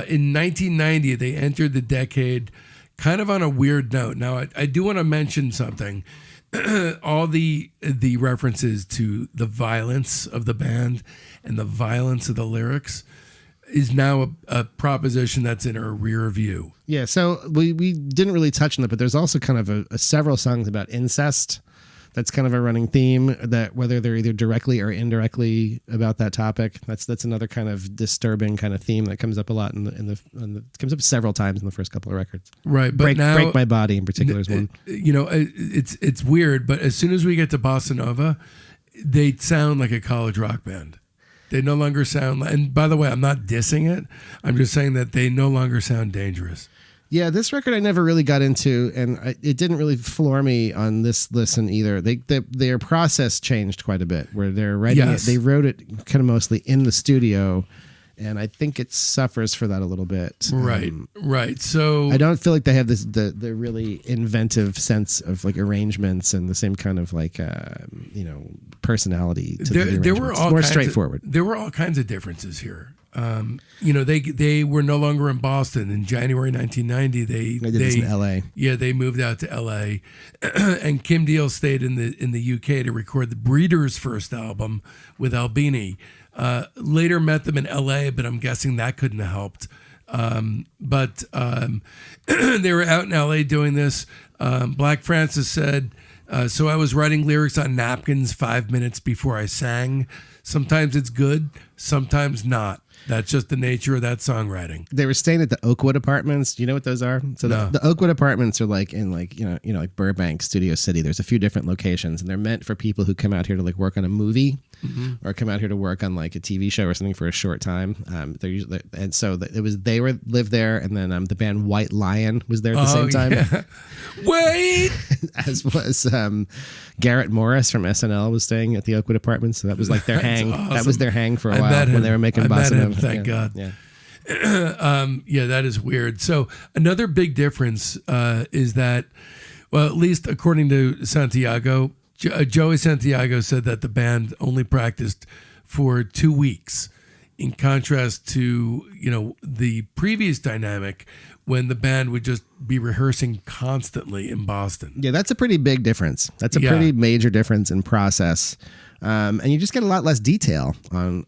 A: In 1990, they entered the decade kind of on a weird note. Now, I do want to mention something. All the references to the violence of the band and the violence of the lyrics is now a proposition that's in our rear view.
B: Yeah, so we didn't really touch on it, but there's also kind of several songs about incest That's kind of a running theme, that whether they're either directly or indirectly about that topic. That's another kind of disturbing kind of theme that comes up a lot comes up several times in the first couple of records.
A: Right, but now
B: Break My Body in particular is one.
A: It's weird, but as soon as we get to Bossa Nova, they sound like a college rock band. They no longer sound like, and by the way, I'm not dissing it. I'm just saying that they no longer sound dangerous.
B: Yeah, this record I never really got into, and it didn't really floor me on this listen either. Their process changed quite a bit, where they're writing it. They wrote it kind of mostly in the studio, and I think it suffers for that a little bit.
A: Right. So
B: I don't feel like they have the really inventive sense of like arrangements and the same kind of like personality to
A: there were all
B: more straightforward.
A: There were all kinds of differences here. They were no longer in Boston in January 1990. They
B: did this in L.A.
A: Yeah, they moved out to L.A. and Kim Deal stayed in the U.K. to record the Breeders' first album with Albini. Later met them in L.A., but I'm guessing that couldn't have helped. But they were out in L.A. doing this. Black Francis said, so I was writing lyrics on napkins 5 minutes before I sang. Sometimes it's good, sometimes not. That's just the nature of that songwriting.
B: They were staying at the Oakwood Apartments. Do you know what those are? So the Oakwood Apartments are like in like Burbank, Studio City. There's a few different locations, and they're meant for people who come out here to like work on a movie, or come out here to work on like a TV show or something for a short time. They're usually, and so they lived there, and then the band White Lion was there at the same time.
A: Yeah. Wait,
B: as was Garrett Morris from SNL was staying at the Oakwood Apartments. So that was like their hang.
A: Awesome.
B: That was their hang for a while when they were making Bossa Nova.
A: Thank God.
B: Yeah.
A: That is weird. So another big difference is that, well, at least according to Santiago, Joey Santiago said that the band only practiced for 2 weeks, in contrast to the previous dynamic when the band would just be rehearsing constantly in Boston.
B: Yeah, that's a pretty big difference. That's a pretty major difference in process. And you just get a lot less detail on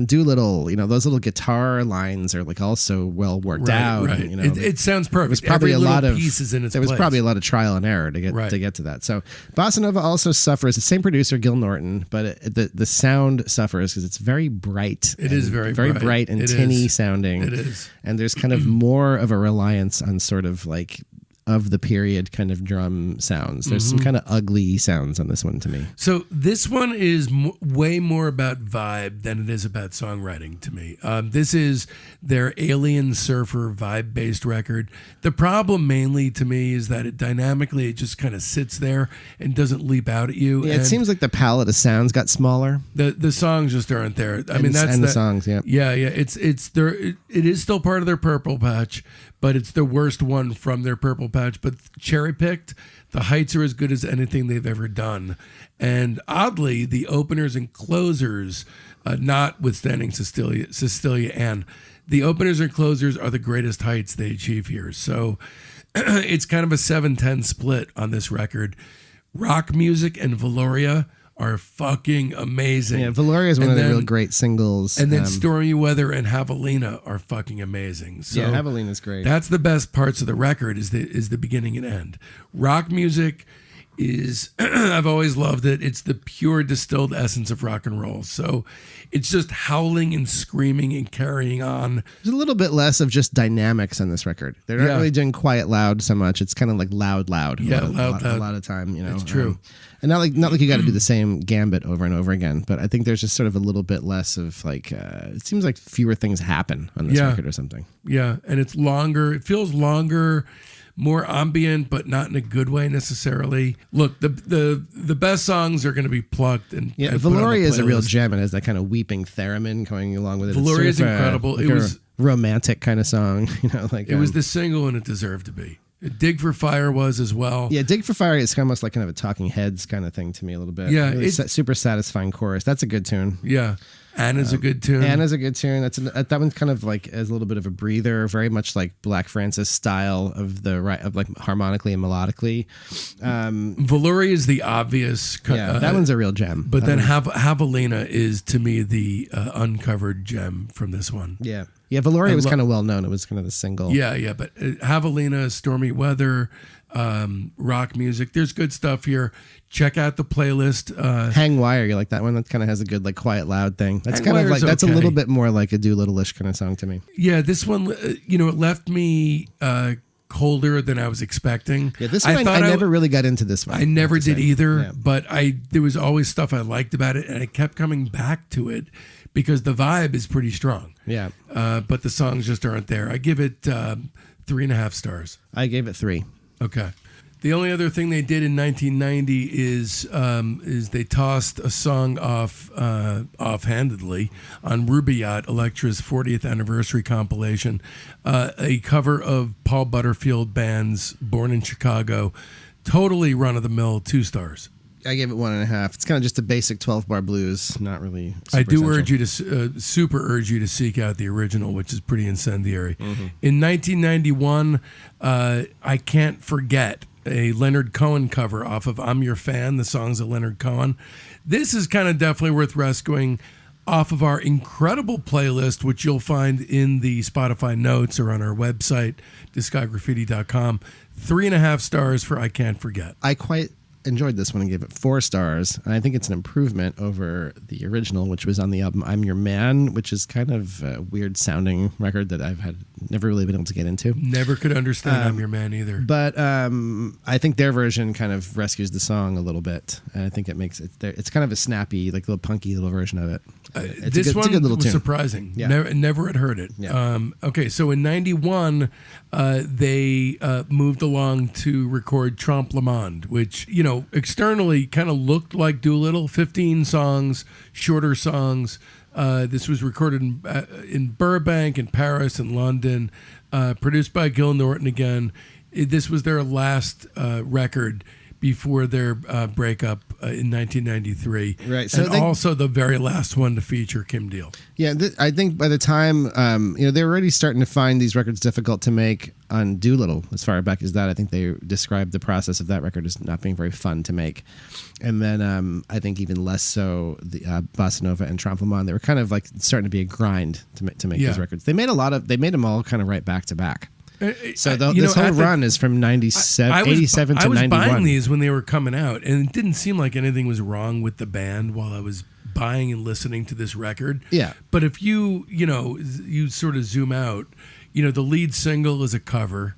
B: Doolittle. Those little guitar lines are like also well worked out.
A: Right. It sounds perfect.
B: It was probably
A: Every
B: a lot of
A: pieces in its
B: there was
A: place.
B: probably a lot of trial and error to get to that. So Bossa Nova also suffers. The same producer, Gil Norton, but the sound suffers because it's very bright.
A: It is very
B: bright and tinny sounding.
A: It is,
B: and there's kind of more of a reliance on sort of like of the period kind of drum sounds. There's some kind of ugly sounds on this one to me.
A: So this one is way more about vibe than it is about songwriting to me. This is their Alien Surfer vibe-based record. The problem mainly to me is that it just kind of sits there and doesn't leap out at you.
B: Yeah, it seems like the palette of sounds got smaller.
A: The songs just aren't there.
B: The songs, yeah.
A: Yeah. It is still part of their Purple Patch, but it's the worst one from their Purple Patch. But cherry picked, the heights are as good as anything they've ever done. And oddly, the openers and closers, notwithstanding Cecilia Ann, the openers and closers are the greatest heights they achieve here. So it's kind of a 7-10 split on this record. Rock Music and Valoria are fucking amazing.
B: Yeah, Valoria is one of the real great singles.
A: And then Stormy Weather and Javelina are fucking amazing. So
B: yeah, Javelina's great.
A: That's the best parts of the record is the beginning and end. Rock Music is, I've always loved it. It's the pure distilled essence of rock and roll. So it's just howling and screaming and carrying on.
B: There's a little bit less of just dynamics on this record. They're not really doing quiet loud so much. It's kind of like loud.
A: Yeah,
B: loud. A lot of time,
A: It's true.
B: And not like you got to do the same gambit over and over again, but I think there's just sort of a little bit less of like, it seems like fewer things happen on this record or something.
A: Yeah, and it's longer. It feels longer, more ambient, but not in a good way necessarily. Look, the best songs are going to be plucked and
B: Valoria is a real gem. It has that kind of weeping theremin going along with it.
A: Valoria is incredible.
B: Like it was a romantic kind of song,
A: it was the single and it deserved to be. Dig for Fire was as well.
B: Yeah, Dig for Fire is almost like kind of a Talking Heads kind of thing to me a little bit.
A: Yeah,
B: it's super satisfying chorus. That's a good tune.
A: Yeah, Anna's a good tune.
B: Anna's a good tune. That one's kind of like as a little bit of a breather, very much like Black Francis style of like harmonically and melodically.
A: Valoria is the obvious.
B: That one's a real gem.
A: But then Javelina is to me the uncovered gem from this one.
B: Yeah, Valoria was kind of well known. It was kind of the single.
A: Yeah, but Javelina, Stormy Weather, rock music. There's good stuff here. Check out the playlist.
B: Hang Wire, you like that one? That kind of has a good like quiet loud thing. That's
A: Hang
B: kind of
A: Wire's
B: like that's
A: okay.
B: a little bit more like a Doolittle-ish kind of song to me.
A: Yeah, this one, it left me colder than I was expecting.
B: Yeah, this one I never really got into this one.
A: I never did either,
B: Yeah.
A: but there was always stuff I liked about it, and I kept coming back to it because the vibe is pretty strong.
B: Yeah.
A: But the songs just aren't there. I give it 3.5 stars.
B: I gave it 3.
A: Okay. The only other thing they did in 1990 is they tossed a song offhandedly on Rubaiyat, Elektra's 40th anniversary compilation, a cover of Paul Butterfield Band's "Born in Chicago," totally run of the mill, 2 stars.
B: I gave it 1.5. It's kind of just a basic 12-bar blues, not really.
A: I do
B: essential.
A: urge you to super urge you to seek out the original, which is pretty incendiary. In 1991, I Can't Forget, a Leonard Cohen cover off of "I'm Your Fan," the songs of Leonard Cohen. This is kind of definitely worth rescuing off of our incredible playlist, which you'll find in the Spotify notes or on our website, discography.com. 3.5 stars for "I Can't Forget."
B: I quite enjoyed this one and gave it 4 stars. And I think it's an improvement over the original, which was on the album "I'm Your Man," which is kind of a weird sounding record that I've never really been able to get into.
A: Never could understand "I'm Your Man" either.
B: But I think their version kind of rescues the song a little bit, and I think it makes it. It's kind of a snappy, like little punky little version of it.
A: This one
B: it's a good little
A: was
B: tune.
A: surprising.
B: Yeah.
A: Never had heard it.
B: Yeah.
A: Okay, so in 91, they moved along to record Trompe Le Monde, which, externally kind of looked like Doolittle. 15 songs, shorter songs. This was recorded in Burbank, in Paris, and London. Produced by Gil Norton again. This was their last record before their breakup in 1993.
B: Right. So
A: and also the very last one to feature Kim Deal.
B: Yeah, I think by the time, they were already starting to find these records difficult to make on Doolittle. As far back as that, I think they described the process of that record as not being very fun to make. And then I think even less so the Bossa Nova and Trompe Le Monde. They were kind of like starting to be a grind to make these records. They made them all kind of right back to back. So this whole run is from 87 to 91.
A: I was buying these when they were coming out, and it didn't seem like anything was wrong with the band while I was buying and listening to this record.
B: Yeah.
A: But if you sort of zoom out, the lead single is a cover,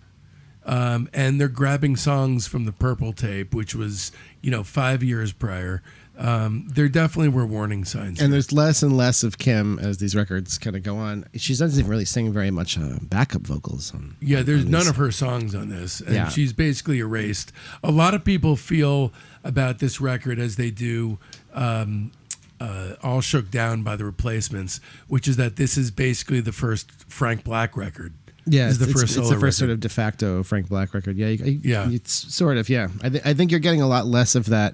A: and they're grabbing songs from the Purple Tape, which was, 5 years prior. There definitely were warning signs.
B: And there's less and less of Kim as these records kind of go on. She doesn't even really sing very much backup vocals.
A: There's none of her songs on this. And she's basically erased. A lot of people feel about this record as they do All Shook Down by the Replacements, which is that this is basically the first Frank Black record.
B: Yeah,
A: it's the first
B: it's
A: solo
B: the first
A: record.
B: sort of de facto Frank Black record. Yeah,
A: Yeah.
B: It's sort of, yeah. I think you're getting a lot less of that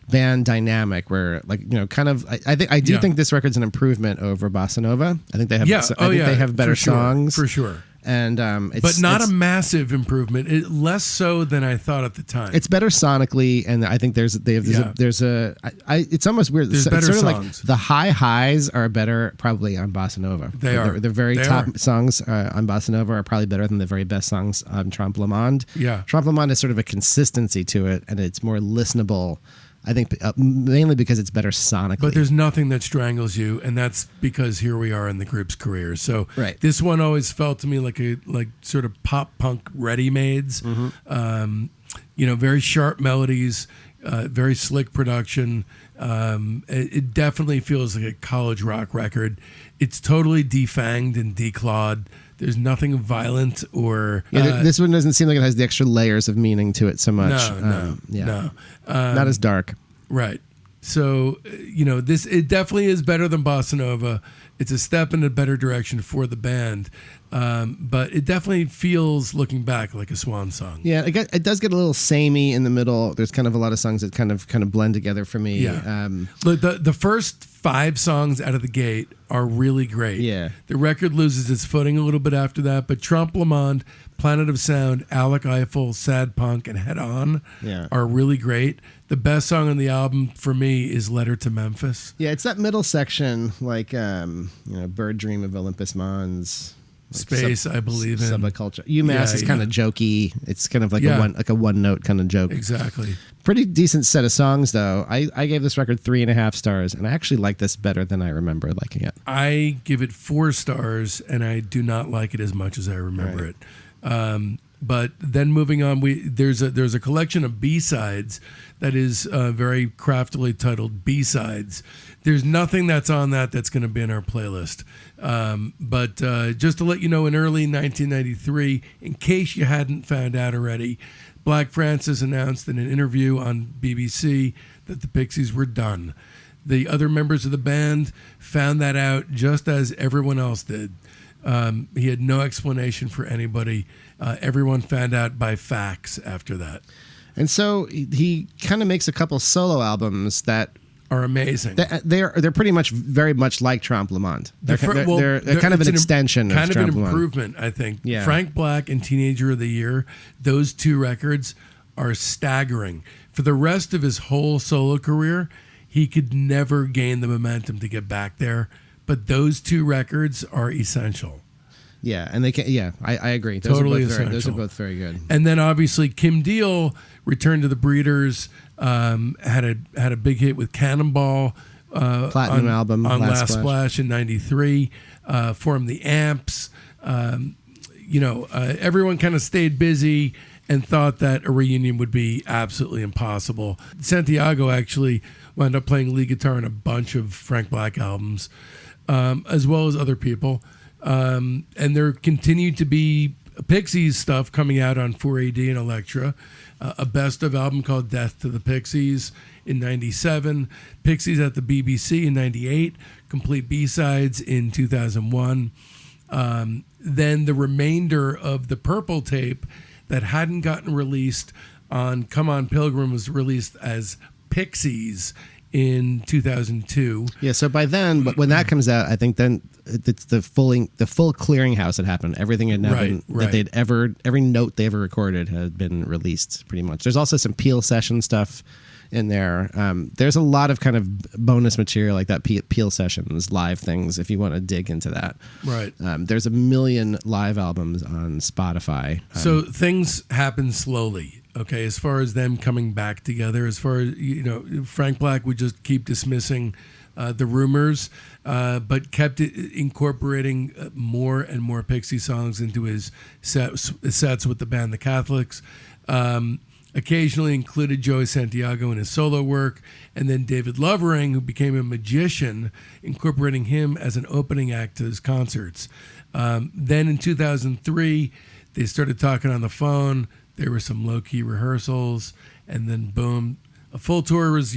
B: band dynamic where, like, kind of. I do think this record's an improvement over Bossa Nova. I think they have. They have better songs
A: for sure.
B: And
A: but not a massive improvement. Less so than I thought at the time.
B: It's better sonically, and I think it's almost weird.
A: There's
B: it's
A: better
B: sort of
A: songs.
B: like the high highs are better probably on Bossa Nova.
A: They are.
B: The very top songs on Bossa Nova are probably better than the very best songs on Trompe Le Monde.
A: Yeah,
B: Trompe Le Monde has sort of a consistency to it, and it's more listenable. I think mainly because it's better sonically.
A: But there's nothing that strangles you, and that's because here we are in the group's career. So this one always felt to me like sort of pop punk ready-mades. Mm-hmm. Very sharp melodies, very slick production. It definitely feels like a college rock record. It's totally defanged and declawed. There's nothing violent or...
B: this one doesn't seem like it has the extra layers of meaning to it so much.
A: No.
B: Not as dark.
A: Right. So, it definitely is better than Bossa Nova. It's a step in a better direction for the band. But it definitely feels, looking back, like a swan song.
B: Yeah, it does get a little samey in the middle. There's kind of a lot of songs that kind of blend together for me.
A: Yeah. The first 5 songs out of the gate are really great.
B: Yeah.
A: The record loses its footing a little bit after that, but Trompe Le Monde, Planet of Sound, Alec Eiffel, Sad Punk, and Head On are really great. The best song on the album for me is Letter to Memphis.
B: Yeah, it's that middle section, like Bird Dream of Olympus Mons.
A: Space, I believe in.
B: Subculture. UMass is kind of jokey. It's kind of like a one note kind of joke.
A: Exactly.
B: Pretty decent set of songs though. I gave this record 3.5 stars, and I actually like this better than I remember liking it.
A: I give it 4 stars, and I do not like it as much as I remember it. But then moving on, there's a collection of B-sides that is very craftily titled B-sides. There's nothing that's on that's going to be in our playlist. But just to let you know, in early 1993, in case you hadn't found out already, Black Francis announced in an interview on BBC that the Pixies were done. The other members of the band found that out just as everyone else did. He had no explanation for anybody. Everyone found out by fax after that.
B: And so he kind of makes a couple solo albums that
A: are amazing.
B: They're pretty much very much like Trompe Le Monde. They're kind of an extension of Trompe Le Monde.
A: Kind of an improvement, I think.
B: Yeah.
A: Frank Black and Teenager of the Year, those 2 records are staggering. For the rest of his whole solo career, he could never gain the momentum to get back there. But those 2 records are essential.
B: Yeah, and they can. Yeah, I agree.
A: Totally
B: essential. Those are both very good.
A: And then obviously Kim Deal returned to the Breeders. Had a big hit with Cannonball,
B: platinum album
A: on Last Splash in '93. Formed the Amps. Everyone kind of stayed busy and thought that a reunion would be absolutely impossible. Santiago actually wound up playing lead guitar in a bunch of Frank Black albums, as well as other people. And there continued to be Pixies stuff coming out on 4AD and Elektra. A best of album called Death to the Pixies in 97. Pixies at the BBC in 98. Complete B-sides in 2001. Then the remainder of the Purple tape that hadn't gotten released on Come On Pilgrim was released as Pixies in 2002.
B: Yeah, so by then, but when that comes out, I think then it's the full clearinghouse had happened. Everything had now been that they'd every note they ever recorded had been released pretty much. There's also some Peel session stuff in there. There's a lot of kind of bonus material like that Peel sessions, live things if you want to dig into that.
A: Right.
B: There's 1 million live albums on Spotify.
A: So things happen slowly. Okay, as far as them coming back together, as far as, Frank Black would just keep dismissing the rumors, but kept incorporating more and more Pixie songs into his sets with the band The Catholics. Occasionally included Joey Santiago in his solo work, and then David Lovering, who became a magician, incorporating him as an opening act to his concerts. Then in 2003, they started talking on the phone. There were some low-key rehearsals, and then boom, a full tour was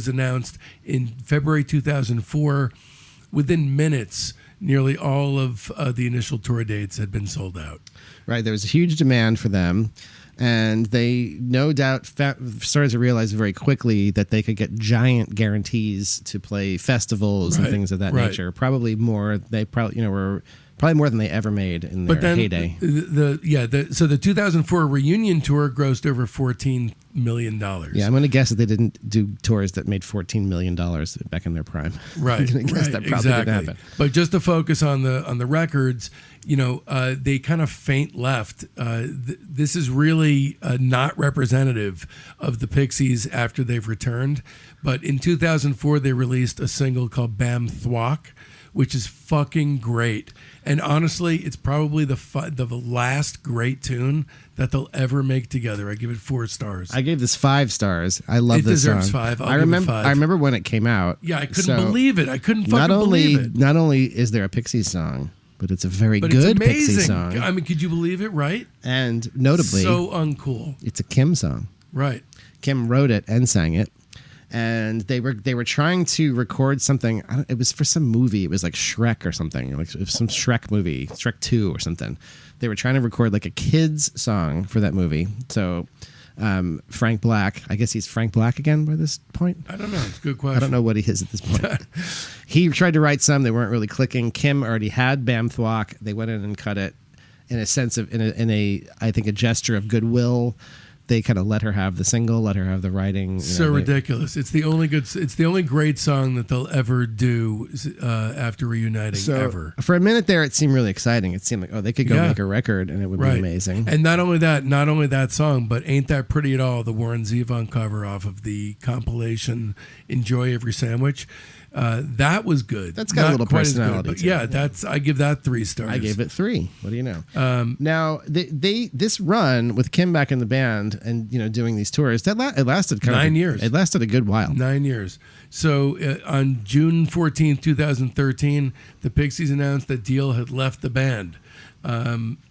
A: announced in February 2004. Within minutes, nearly all of the initial tour dates had been sold out.
B: Right, there was a huge demand for them, and they no doubt started to realize very quickly that they could get giant guarantees to play festivals and things of that nature. Probably more. They probably were. Probably more than they ever made in their heyday.
A: So the 2004 reunion tour grossed over $14 million.
B: Yeah, I'm going to guess that they didn't do tours that made $14 million back in their prime.
A: Right,
B: I'm going to guess that probably didn't happen.
A: But just to focus on the records, they kind of faint left. This is really not representative of the Pixies after they've returned. But in 2004, they released a single called Bam Thwok, which is fucking great. And honestly, it's probably the last great tune that they'll ever make together. I give it 4 stars.
B: I gave this 5 stars. I love this song.
A: It deserves 5.
B: I remember when it came out.
A: Yeah, I couldn't believe it. I couldn't fucking believe it.
B: Not only is there a Pixies song, but it's a very good Pixies song.
A: I mean, could you believe it, right?
B: And notably,
A: so uncool.
B: It's a Kim song.
A: Right.
B: Kim wrote it and sang it. And they were trying to record something. It was for some movie. It was like Shrek or something, like some Shrek movie, Shrek 2 or something. They were trying to record like a kids song for that movie. So Frank Black, I guess he's Frank Black again by this point.
A: I don't know. It's a good question.
B: I don't know what he is at this point. He tried to write some. They weren't really clicking. Kim already had Bam Thwok. They went in and cut it in a sense of in a I think a gesture of goodwill. they kind of let her have the single, let her have the writing.
A: Ridiculous. It's the only great song that they'll ever do after reuniting ever.
B: For a minute there, it seemed really exciting. It seemed like, they could go make a record and it would be amazing.
A: And not only that song, but Ain't That Pretty at All, the Warren Zevon cover off of the compilation Enjoy Every Sandwich. That was good.
B: That's got a little personality.
A: Good, but I give that 3 stars.
B: I gave it 3. What do you know? Now this run with Kim back in the band and doing these tours it lasted
A: 9 years.
B: It lasted a good while.
A: 9 years. So on June 14th, 2013, the Pixies announced that Deal had left the band.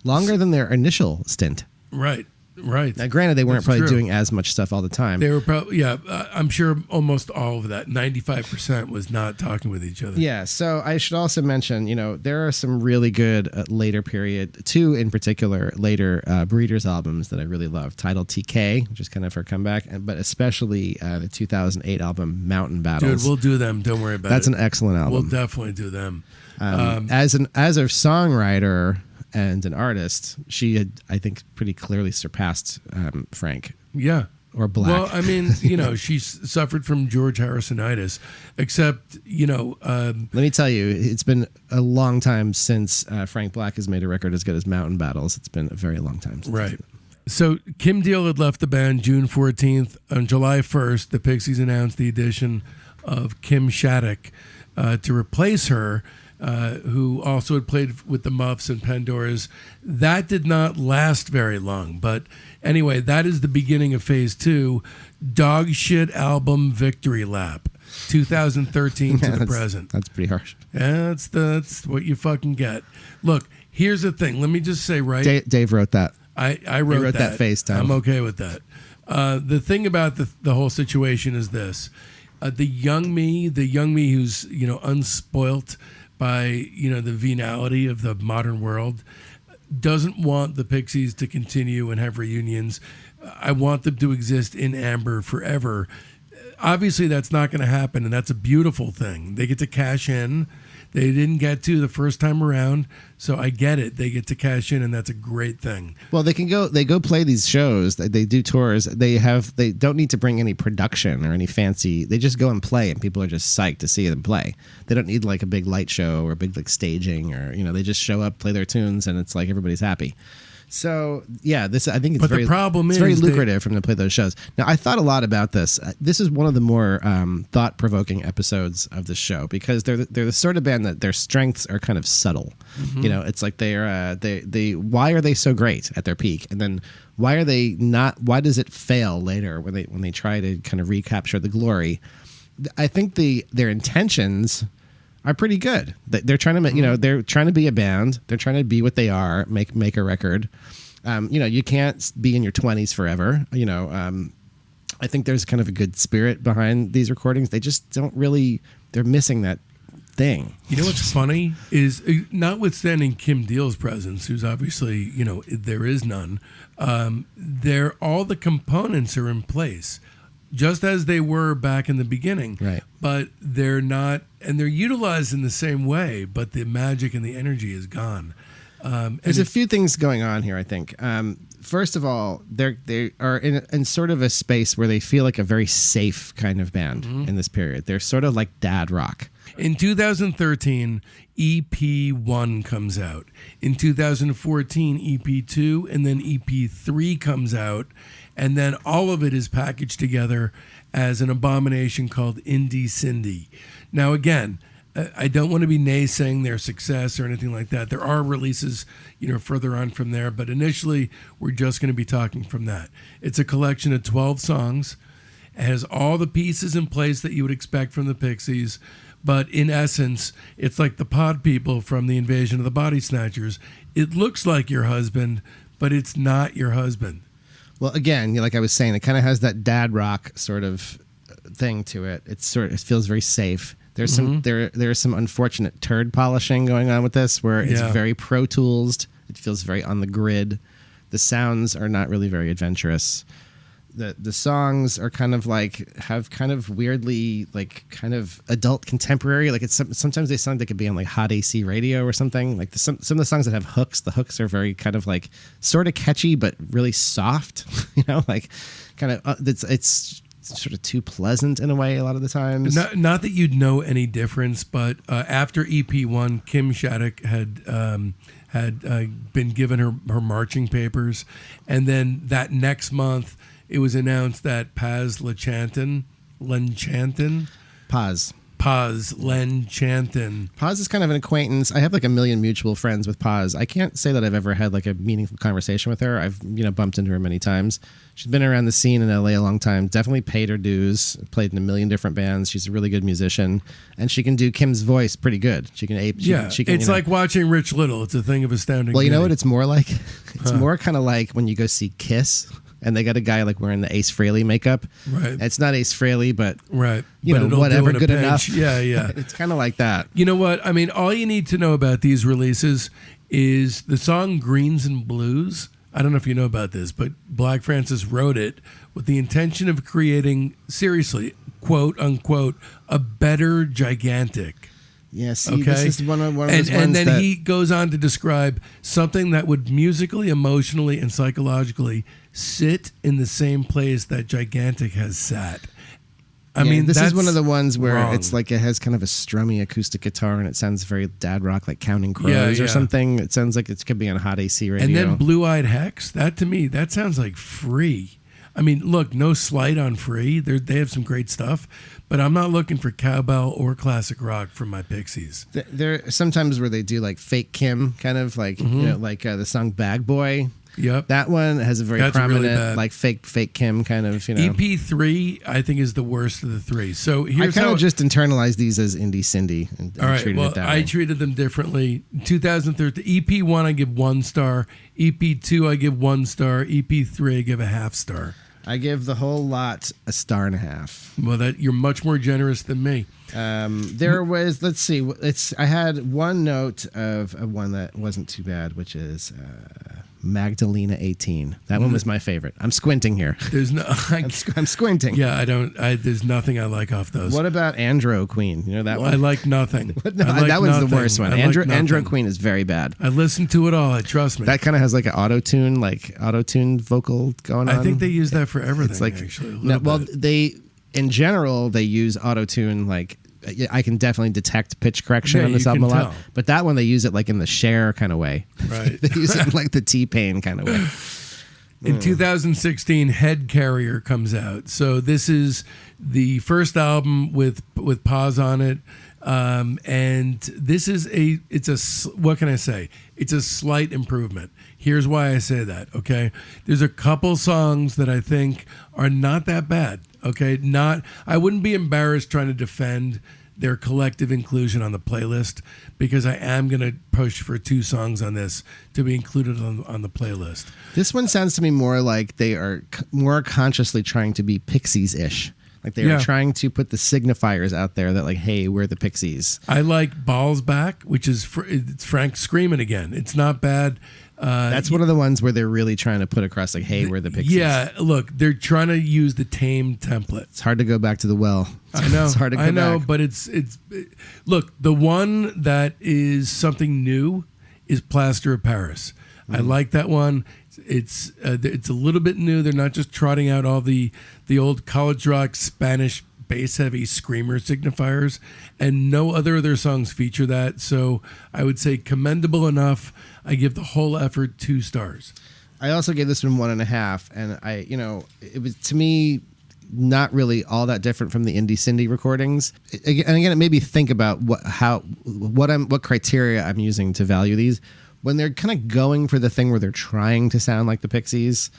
B: Longer than their initial stint.
A: Right.
B: Now, granted, they weren't probably doing as much stuff all the time.
A: They were probably, I'm sure almost all of that, 95% was not talking with each other.
B: Yeah, so I should also mention, there are some really good later period, 2 in particular, later Breeders albums that I really love, titled TK, which is kind of her comeback, but especially the 2008 album Mountain Battles.
A: Dude, we'll do them. Don't worry about it.
B: That's an excellent album.
A: We'll definitely do them.
B: As a songwriter and an artist, she had, I think, pretty clearly surpassed Frank.
A: Yeah.
B: Or Black.
A: Well, I mean, she suffered from George Harrisonitis, except,
B: let me tell you, it's been a long time since Frank Black has made a record as good as Mountain Battles. It's been a very long time.
A: Right. So Kim Deal had left the band June 14th. On July 1st, the Pixies announced the addition of Kim Shattuck to replace her, who also had played with the Muffs and Pandoras. That did not last very long. But anyway, that is the beginning of phase 2. Dog shit album Victory Lap, 2013 to the present.
B: That's pretty harsh.
A: Yeah, that's what you fucking get. Look, here's the thing. Let me just say, right?
B: Dave wrote that.
A: I wrote
B: that phase time.
A: I'm okay with that. The thing about the whole situation is this. The young me who's, unspoilt by, the venality of the modern world, doesn't want the Pixies to continue and have reunions. I want them to exist in amber forever. Obviously, that's not going to happen, and that's a beautiful thing. They get to cash in. They didn't get to the first time around, so I get it. They get to cash in, and that's a great thing.
B: Well, they go play these shows. They do tours. They don't need to bring any production or any fancy. They just go and play, and people are just psyched to see them play. They don't need like a big light show or a big like staging or they just show up, play their tunes, and it's like everybody's happy. So yeah, I think it's
A: the problem
B: it's very lucrative for them to play those shows. Now I thought a lot about this. This is one of the more thought-provoking episodes of the show because they're the sort of band that their strengths are kind of subtle. Mm-hmm. It's like they why are they so great at their peak, and then why are they not? Why does it fail later when they try to kind of recapture the glory? I think their intentions are pretty good. They're trying to, they're trying to be a band. They're trying to be what they are, make a record. You can't be in your 20s forever. I think there's kind of a good spirit behind these recordings. They just don't really, they're missing that thing.
A: You know what's funny is, notwithstanding Kim Deal's presence, who's obviously, there is none, all the components are in place. Just as they were back in the beginning.
B: Right.
A: But they're not, and they're utilized in the same way, but the magic and the energy is gone.
B: There's a few things going on here, I think. First of all, they are in sort of a space where they feel like a very safe kind of band in this period. They're sort of like dad rock.
A: In 2013, EP1 comes out. In 2014, EP2, and then EP3 comes out. And then all of it is packaged together as an abomination called Indie Cindy. Now, again, I don't want to be naysaying their success or anything like that. There are releases, further on from there. But initially, we're just going to be talking from that. It's a collection of 12 songs. It has all the pieces in place that you would expect from the Pixies. But in essence, it's like the pod people from the Invasion of the Body Snatchers. It looks like your husband, but it's not your husband.
B: Well, again, like I was saying, it kind of has that dad rock sort of thing to it. It feels very safe. There's there's some unfortunate turd polishing going on with this, where it's very Pro Toolsed. It feels very on the grid. The sounds are not really very adventurous. the songs are kind of like have kind of weirdly like kind of adult contemporary. Like sometimes they sound like they could be on like hot AC radio or something. Like some of the songs that have hooks, the hooks are very kind of like sort of catchy but really soft. Like kind of it's sort of too pleasant in a way a lot of the times.
A: Not that you'd know any difference, but after EP1, Kim Shattuck had been given her marching papers, and then that next month it was announced that Paz Lenchantin,
B: Paz is kind of an acquaintance. I have like a million mutual friends with Paz. I can't say that I've ever had like a meaningful conversation with her. I've bumped into her many times. She's been around the scene in LA a long time. Definitely paid her dues. Played in a million different bands. She's a really good musician, and she can do Kim's voice pretty good. She can ape. She can,
A: it's like watching Rich Little. It's a thing of astounding.
B: Well, you know what it's more like? It's more kind of like when you go see Kiss. And they got a guy like wearing the Ace Frehley makeup.
A: Right.
B: It's not Ace Frehley, but
A: right.
B: Whatever, good enough.
A: Yeah.
B: It's kind of like that.
A: You know what? I mean, all you need to know about these releases is the song Greens and Blues. I don't know if you know about this, but Black Francis wrote it with the intention of creating, seriously, quote unquote, a better Gigantic.
B: Yeah, see, this is one of those ones
A: and then
B: that
A: he goes on to describe something that would musically, emotionally, and psychologically sit in the same place that Gigantic has sat. I mean,
B: this is one of the ones where
A: wrong.
B: it's like it has kind of a strummy acoustic guitar and it sounds very dad rock, like Counting Crows or something. It sounds like it could be on hot AC radio.
A: And then Blue Eyed Hex, that to me, that sounds like Free. I mean, look, no slight on Free. They have some great stuff, but I'm not looking for cowbell or classic rock from my Pixies.
B: There are sometimes where they do like fake Kim, kind of like like the song Bag Boy.
A: Yep,
B: that one has a very prominent
A: really
B: like fake
A: EP3,
B: Kim kind of.
A: I think is the worst of the three. So here's
B: I kind of just internalized these as Indie Cindy and
A: all right,
B: treated it that way.
A: I treated them differently. 2013 EP1 I give 1 star, EP2 I give 1 star, EP3 I give a half star.
B: I give the whole lot a 1.5.
A: Well, you're much more generous than me.
B: There was, let's see, I had one note of one that wasn't too bad, which is Magdalena 18. That one was my favorite. I'm squinting here.
A: There's no,
B: I'm squinting.
A: Yeah, there's nothing I like off those.
B: What about Andro Queen? You know that one?
A: I like nothing.
B: That one's the worst one. Andro Queen is very bad.
A: I listened to it all. Trust me.
B: That kind of has like an auto-tune vocal going on.
A: I think they use that for everything. It's like,
B: actually. In general, they use auto-tune like. I can definitely detect pitch correction on this album a lot, tell. But that one they use it like in the Cher kind of way.
A: Right.
B: They use it in like the T-Pain kind of way.
A: In 2016, Head Carrier comes out. So this is the first album with Paz on it. And this is what can I say? It's a slight improvement. Here's why I say that, okay? There's a couple songs that I think are not that bad, okay? I wouldn't be embarrassed trying to defend their collective inclusion on the playlist because I am going to push for 2 songs on this to be included on the playlist.
B: This one sounds to me more like they are more consciously trying to be Pixies-ish. Like they were trying to put the signifiers out there that like, hey, we're the Pixies.
A: I like Balls Back, which is it's Frank screaming again. It's not bad.
B: That's one of the ones where they're really trying to put across like, hey, we're the Pixies.
A: Yeah, look, they're trying to use the Tame template.
B: It's hard to go back to the well.
A: I know.
B: It's hard to go back.
A: But look, the one that is something new is Plaster of Paris. I like that one. It's a little bit new. They're not just trotting out all the old college rock Spanish bass heavy screamer signifiers, and no other of their songs feature that. So I would say commendable enough. I give the whole effort 2 stars.
B: I also gave this one 1.5, and it was to me not really all that different from the Indie Cindy recordings. And again, it made me think about what criteria I'm using to value these. When they're kind of going for the thing where they're trying to sound like the Pixies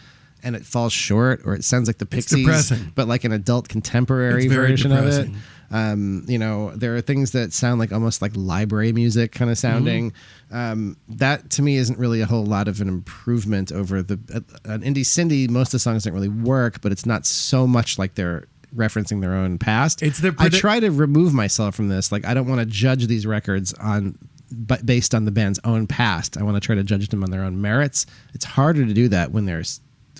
B: and it falls short, or it sounds like the Pixies, but like an adult contemporary version of it. There are things that sound like almost like library music kind of sounding. That to me isn't really a whole lot of an improvement over an Indie Cindy. Most of the songs don't really work, but it's not so much like they're referencing their own past. I try to remove myself from this. Like I don't want to judge these records based on the band's own past. I want to try to judge them on their own merits. It's harder to do that when they're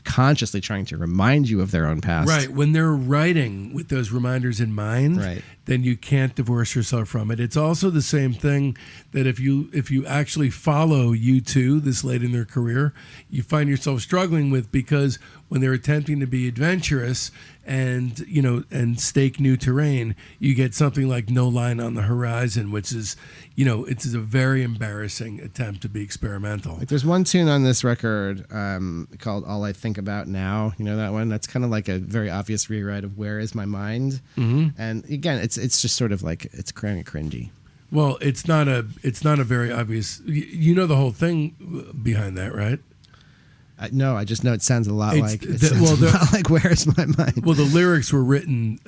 B: consciously trying to remind you of their own past.
A: Right. When they're writing with those reminders in mind,
B: Right.
A: then you can't divorce yourself from it. It's also the same thing that if you actually follow U2 this late in their career, you find yourself struggling with, because when they're attempting to be adventurous and stake new terrain, you get something like No Line on the Horizon, which is, it's a very embarrassing attempt to be experimental.
B: Like there's one tune on this record called All I Think About Now. You know that one? That's kind of like a very obvious rewrite of Where Is My Mind? Mm-hmm. And again, it's just sort of like, it's kind of cringy.
A: Well, it's not a very obvious, you know the whole thing behind that, right?
B: No, I just know it sounds a lot like Where's My Mind?
A: Well, the lyrics were written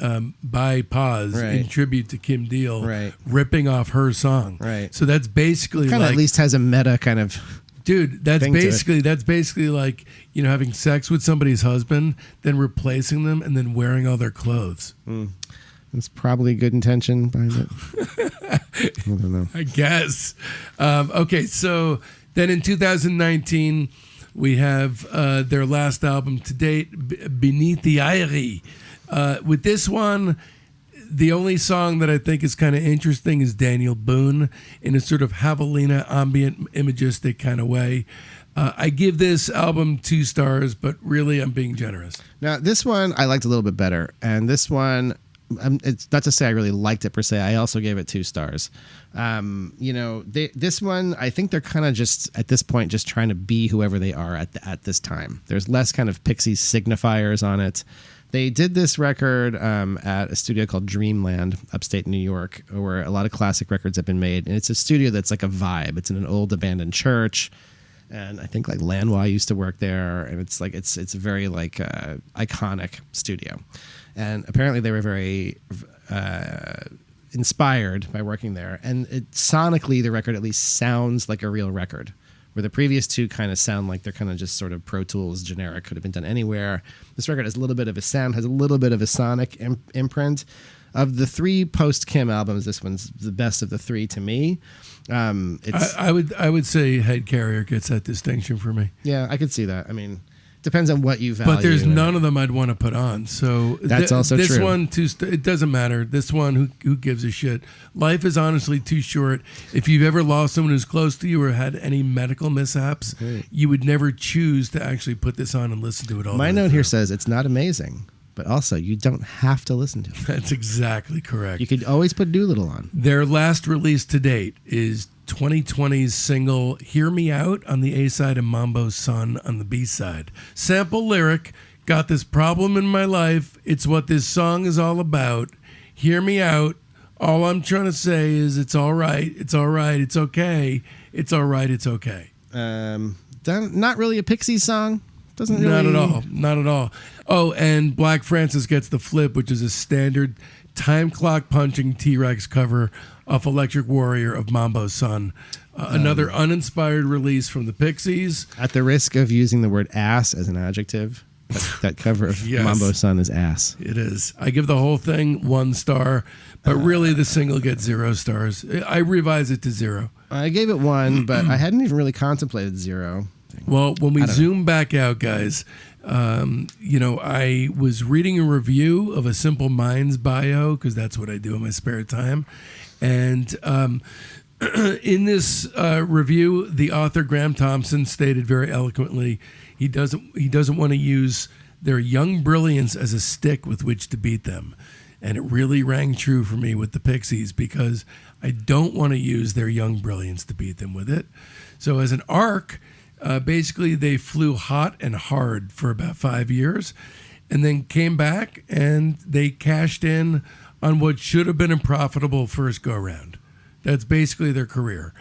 A: by Paz in tribute to Kim Deal, ripping off her song.
B: Right.
A: So that's basically
B: kind of at least has a meta kind of.
A: Dude, that's basically like having sex with somebody's husband, then replacing them, and then wearing all their clothes.
B: That's probably good intention behind it. I don't know.
A: I guess. Okay, so then in 2019. We have their last album to date, Beneath the Eyrie. With this one, the only song that I think is kind of interesting is Daniel Boone in a sort of Javelina ambient imagistic kind of way. I give this album 2 stars, but really I'm being generous.
B: Now, this one I liked a little bit better. And this one, it's not to say I really liked it per se. I also gave it 2 stars. This one, I think they're kind of just at this point just trying to be whoever they are at this time. There's less kind of Pixies signifiers on it. They did this record at a studio called Dreamland, upstate New York, where a lot of classic records have been made. And it's a studio that's like a vibe. It's in an old abandoned church. And I think like Lanois used to work there. And it's like it's a very like iconic studio. And apparently they were very inspired by working there. And sonically, the record at least sounds like a real record, where the previous 2 kind of sound like they're kind of just sort of Pro Tools generic, could have been done anywhere. This record has a little bit of a sound, has a little bit of a sonic imprint. Of the 3 post-Kim albums, this one's the best of the 3 to me.
A: I would say Head Carrier gets that distinction for me.
B: Yeah, I could see that. I mean, depends on what you value.
A: But there's none of them I'd want to put on. So
B: that's also true.
A: This one, it doesn't matter. This one, who gives a shit? Life is honestly too short. If you've ever lost someone who's close to you or had any medical mishaps, you would never choose to actually put this on and listen to it all.
B: My note here says it's not amazing, but also you don't have to listen to it.
A: That's exactly correct.
B: You could always put Doolittle on.
A: Their last release to date is 2020's single Hear Me Out on the A-side and Mambo Sun on the B-side. Sample lyric, got this problem in my life. It's what this song is all about. Hear me out. All I'm trying to say is it's all right. It's all right. It's okay. It's all right. It's okay.
B: Not really a Pixies song. Doesn't really...
A: Not at all. Not at all. Oh, and Black Francis Gets the Flip, which is a standard time clock punching T-Rex cover of Electric Warrior of Mambo Sun. Another uninspired release from the Pixies.
B: At the risk of using the word ass as an adjective, that cover of Mambo Sun is ass.
A: It is. I give the whole thing 1 star, but really the single gets 0 stars. I revise it to 0.
B: I gave it 1, but I hadn't even really contemplated 0.
A: Well, when we zoom back out, guys, I was reading a review of A Simple Minds bio, because that's what I do in my spare time. And in this review, the author Graham Thompson stated very eloquently he doesn't want to use their young brilliance as a stick with which to beat them. And it really rang true for me with the Pixies, because I don't want to use their young brilliance to beat them with it. So as an arc, basically they flew hot and hard for about 5 years and then came back and they cashed in on what should have been a profitable first go-round. That's basically their career.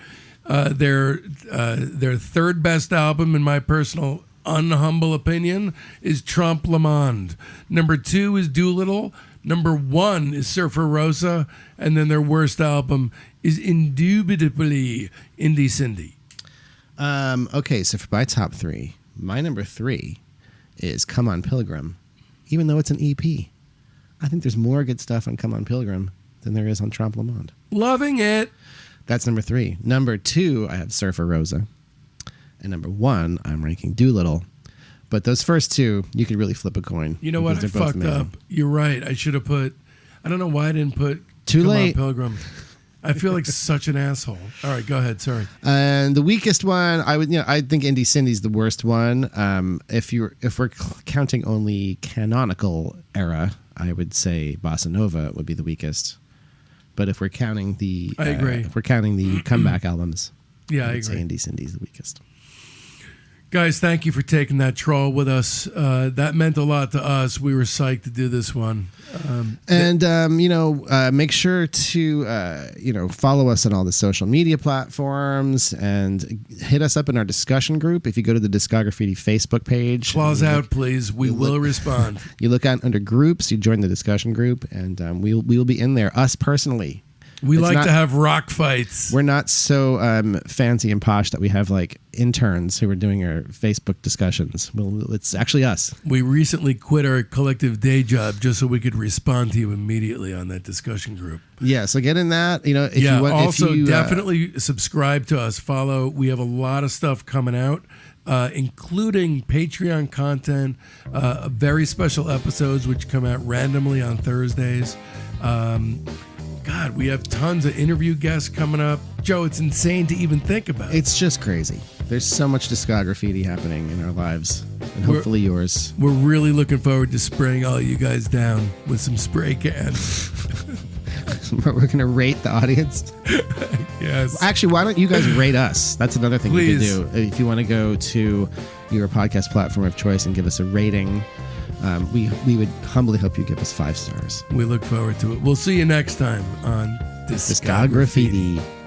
A: Their third best album, in my personal unhumble opinion, is Trompe Le Monde. Number 2 is Doolittle. Number 1 is Surfer Rosa. And then their worst album is indubitably Indie Cindy.
B: Okay, so for my top 3, my number 3 is Come On Pilgrim, even though it's an EP. I think there's more good stuff on Come On Pilgrim than there is on Trompe Le Monde.
A: Loving it.
B: That's number 3. Number 2, I have Surfer Rosa. And number 1, I'm ranking Doolittle. But those first two, you could really flip a coin.
A: You know what? I
B: because they're both
A: fucked up.
B: amazing.
A: You're right. I should have put. I don't know why I didn't put.
B: Too
A: Come On,
B: late.
A: Pilgrim. I feel like such an asshole. All right, go ahead. Sorry.
B: And the weakest one, I think Indy Cindy's the worst one. If we're counting only canonical era, I would say Bossa Nova would be the weakest. But if we're counting the,
A: I agree.
B: If we're counting the comeback albums,
A: Yeah, I
B: would say
A: agree.
B: Indy Cindy's the weakest.
A: Guys, thank you for taking that troll with us. That meant a lot to us. We were psyched to do this one.
B: Make sure to follow us on all the social media platforms and hit us up in our discussion group. If you go to the Discography Facebook page,
A: Claws out, please. We will respond.
B: you look out under groups, you join the discussion group, and we will be in there. Us personally.
A: We
B: It's
A: like
B: not-
A: to have rock fights.
B: We're not so fancy and posh that we have like interns who are doing our Facebook discussions. Well, it's actually us.
A: We recently quit our collective day job just so we could respond to you immediately on that discussion group.
B: Yeah, so get in that. If
A: Yeah,
B: you want,
A: also
B: if you,
A: definitely subscribe to us. Follow. We have a lot of stuff coming out, including Patreon content, very special episodes which come out randomly on Thursdays. God, we have tons of interview guests coming up. Joe, it's insane to even think about.
B: It's just crazy. There's so much discography happening in our lives, and hopefully yours.
A: We're really looking forward to spraying all you guys down with some spray cans.
B: We're going to rate the audience.
A: Yes.
B: Actually, why don't you guys rate us? That's another thing
A: Please.
B: you can do. If you want to go to your podcast platform of choice and give us a rating, we would humbly hope you give us 5 stars.
A: We look forward to it. We'll see you next time on Discography.
B: Discography.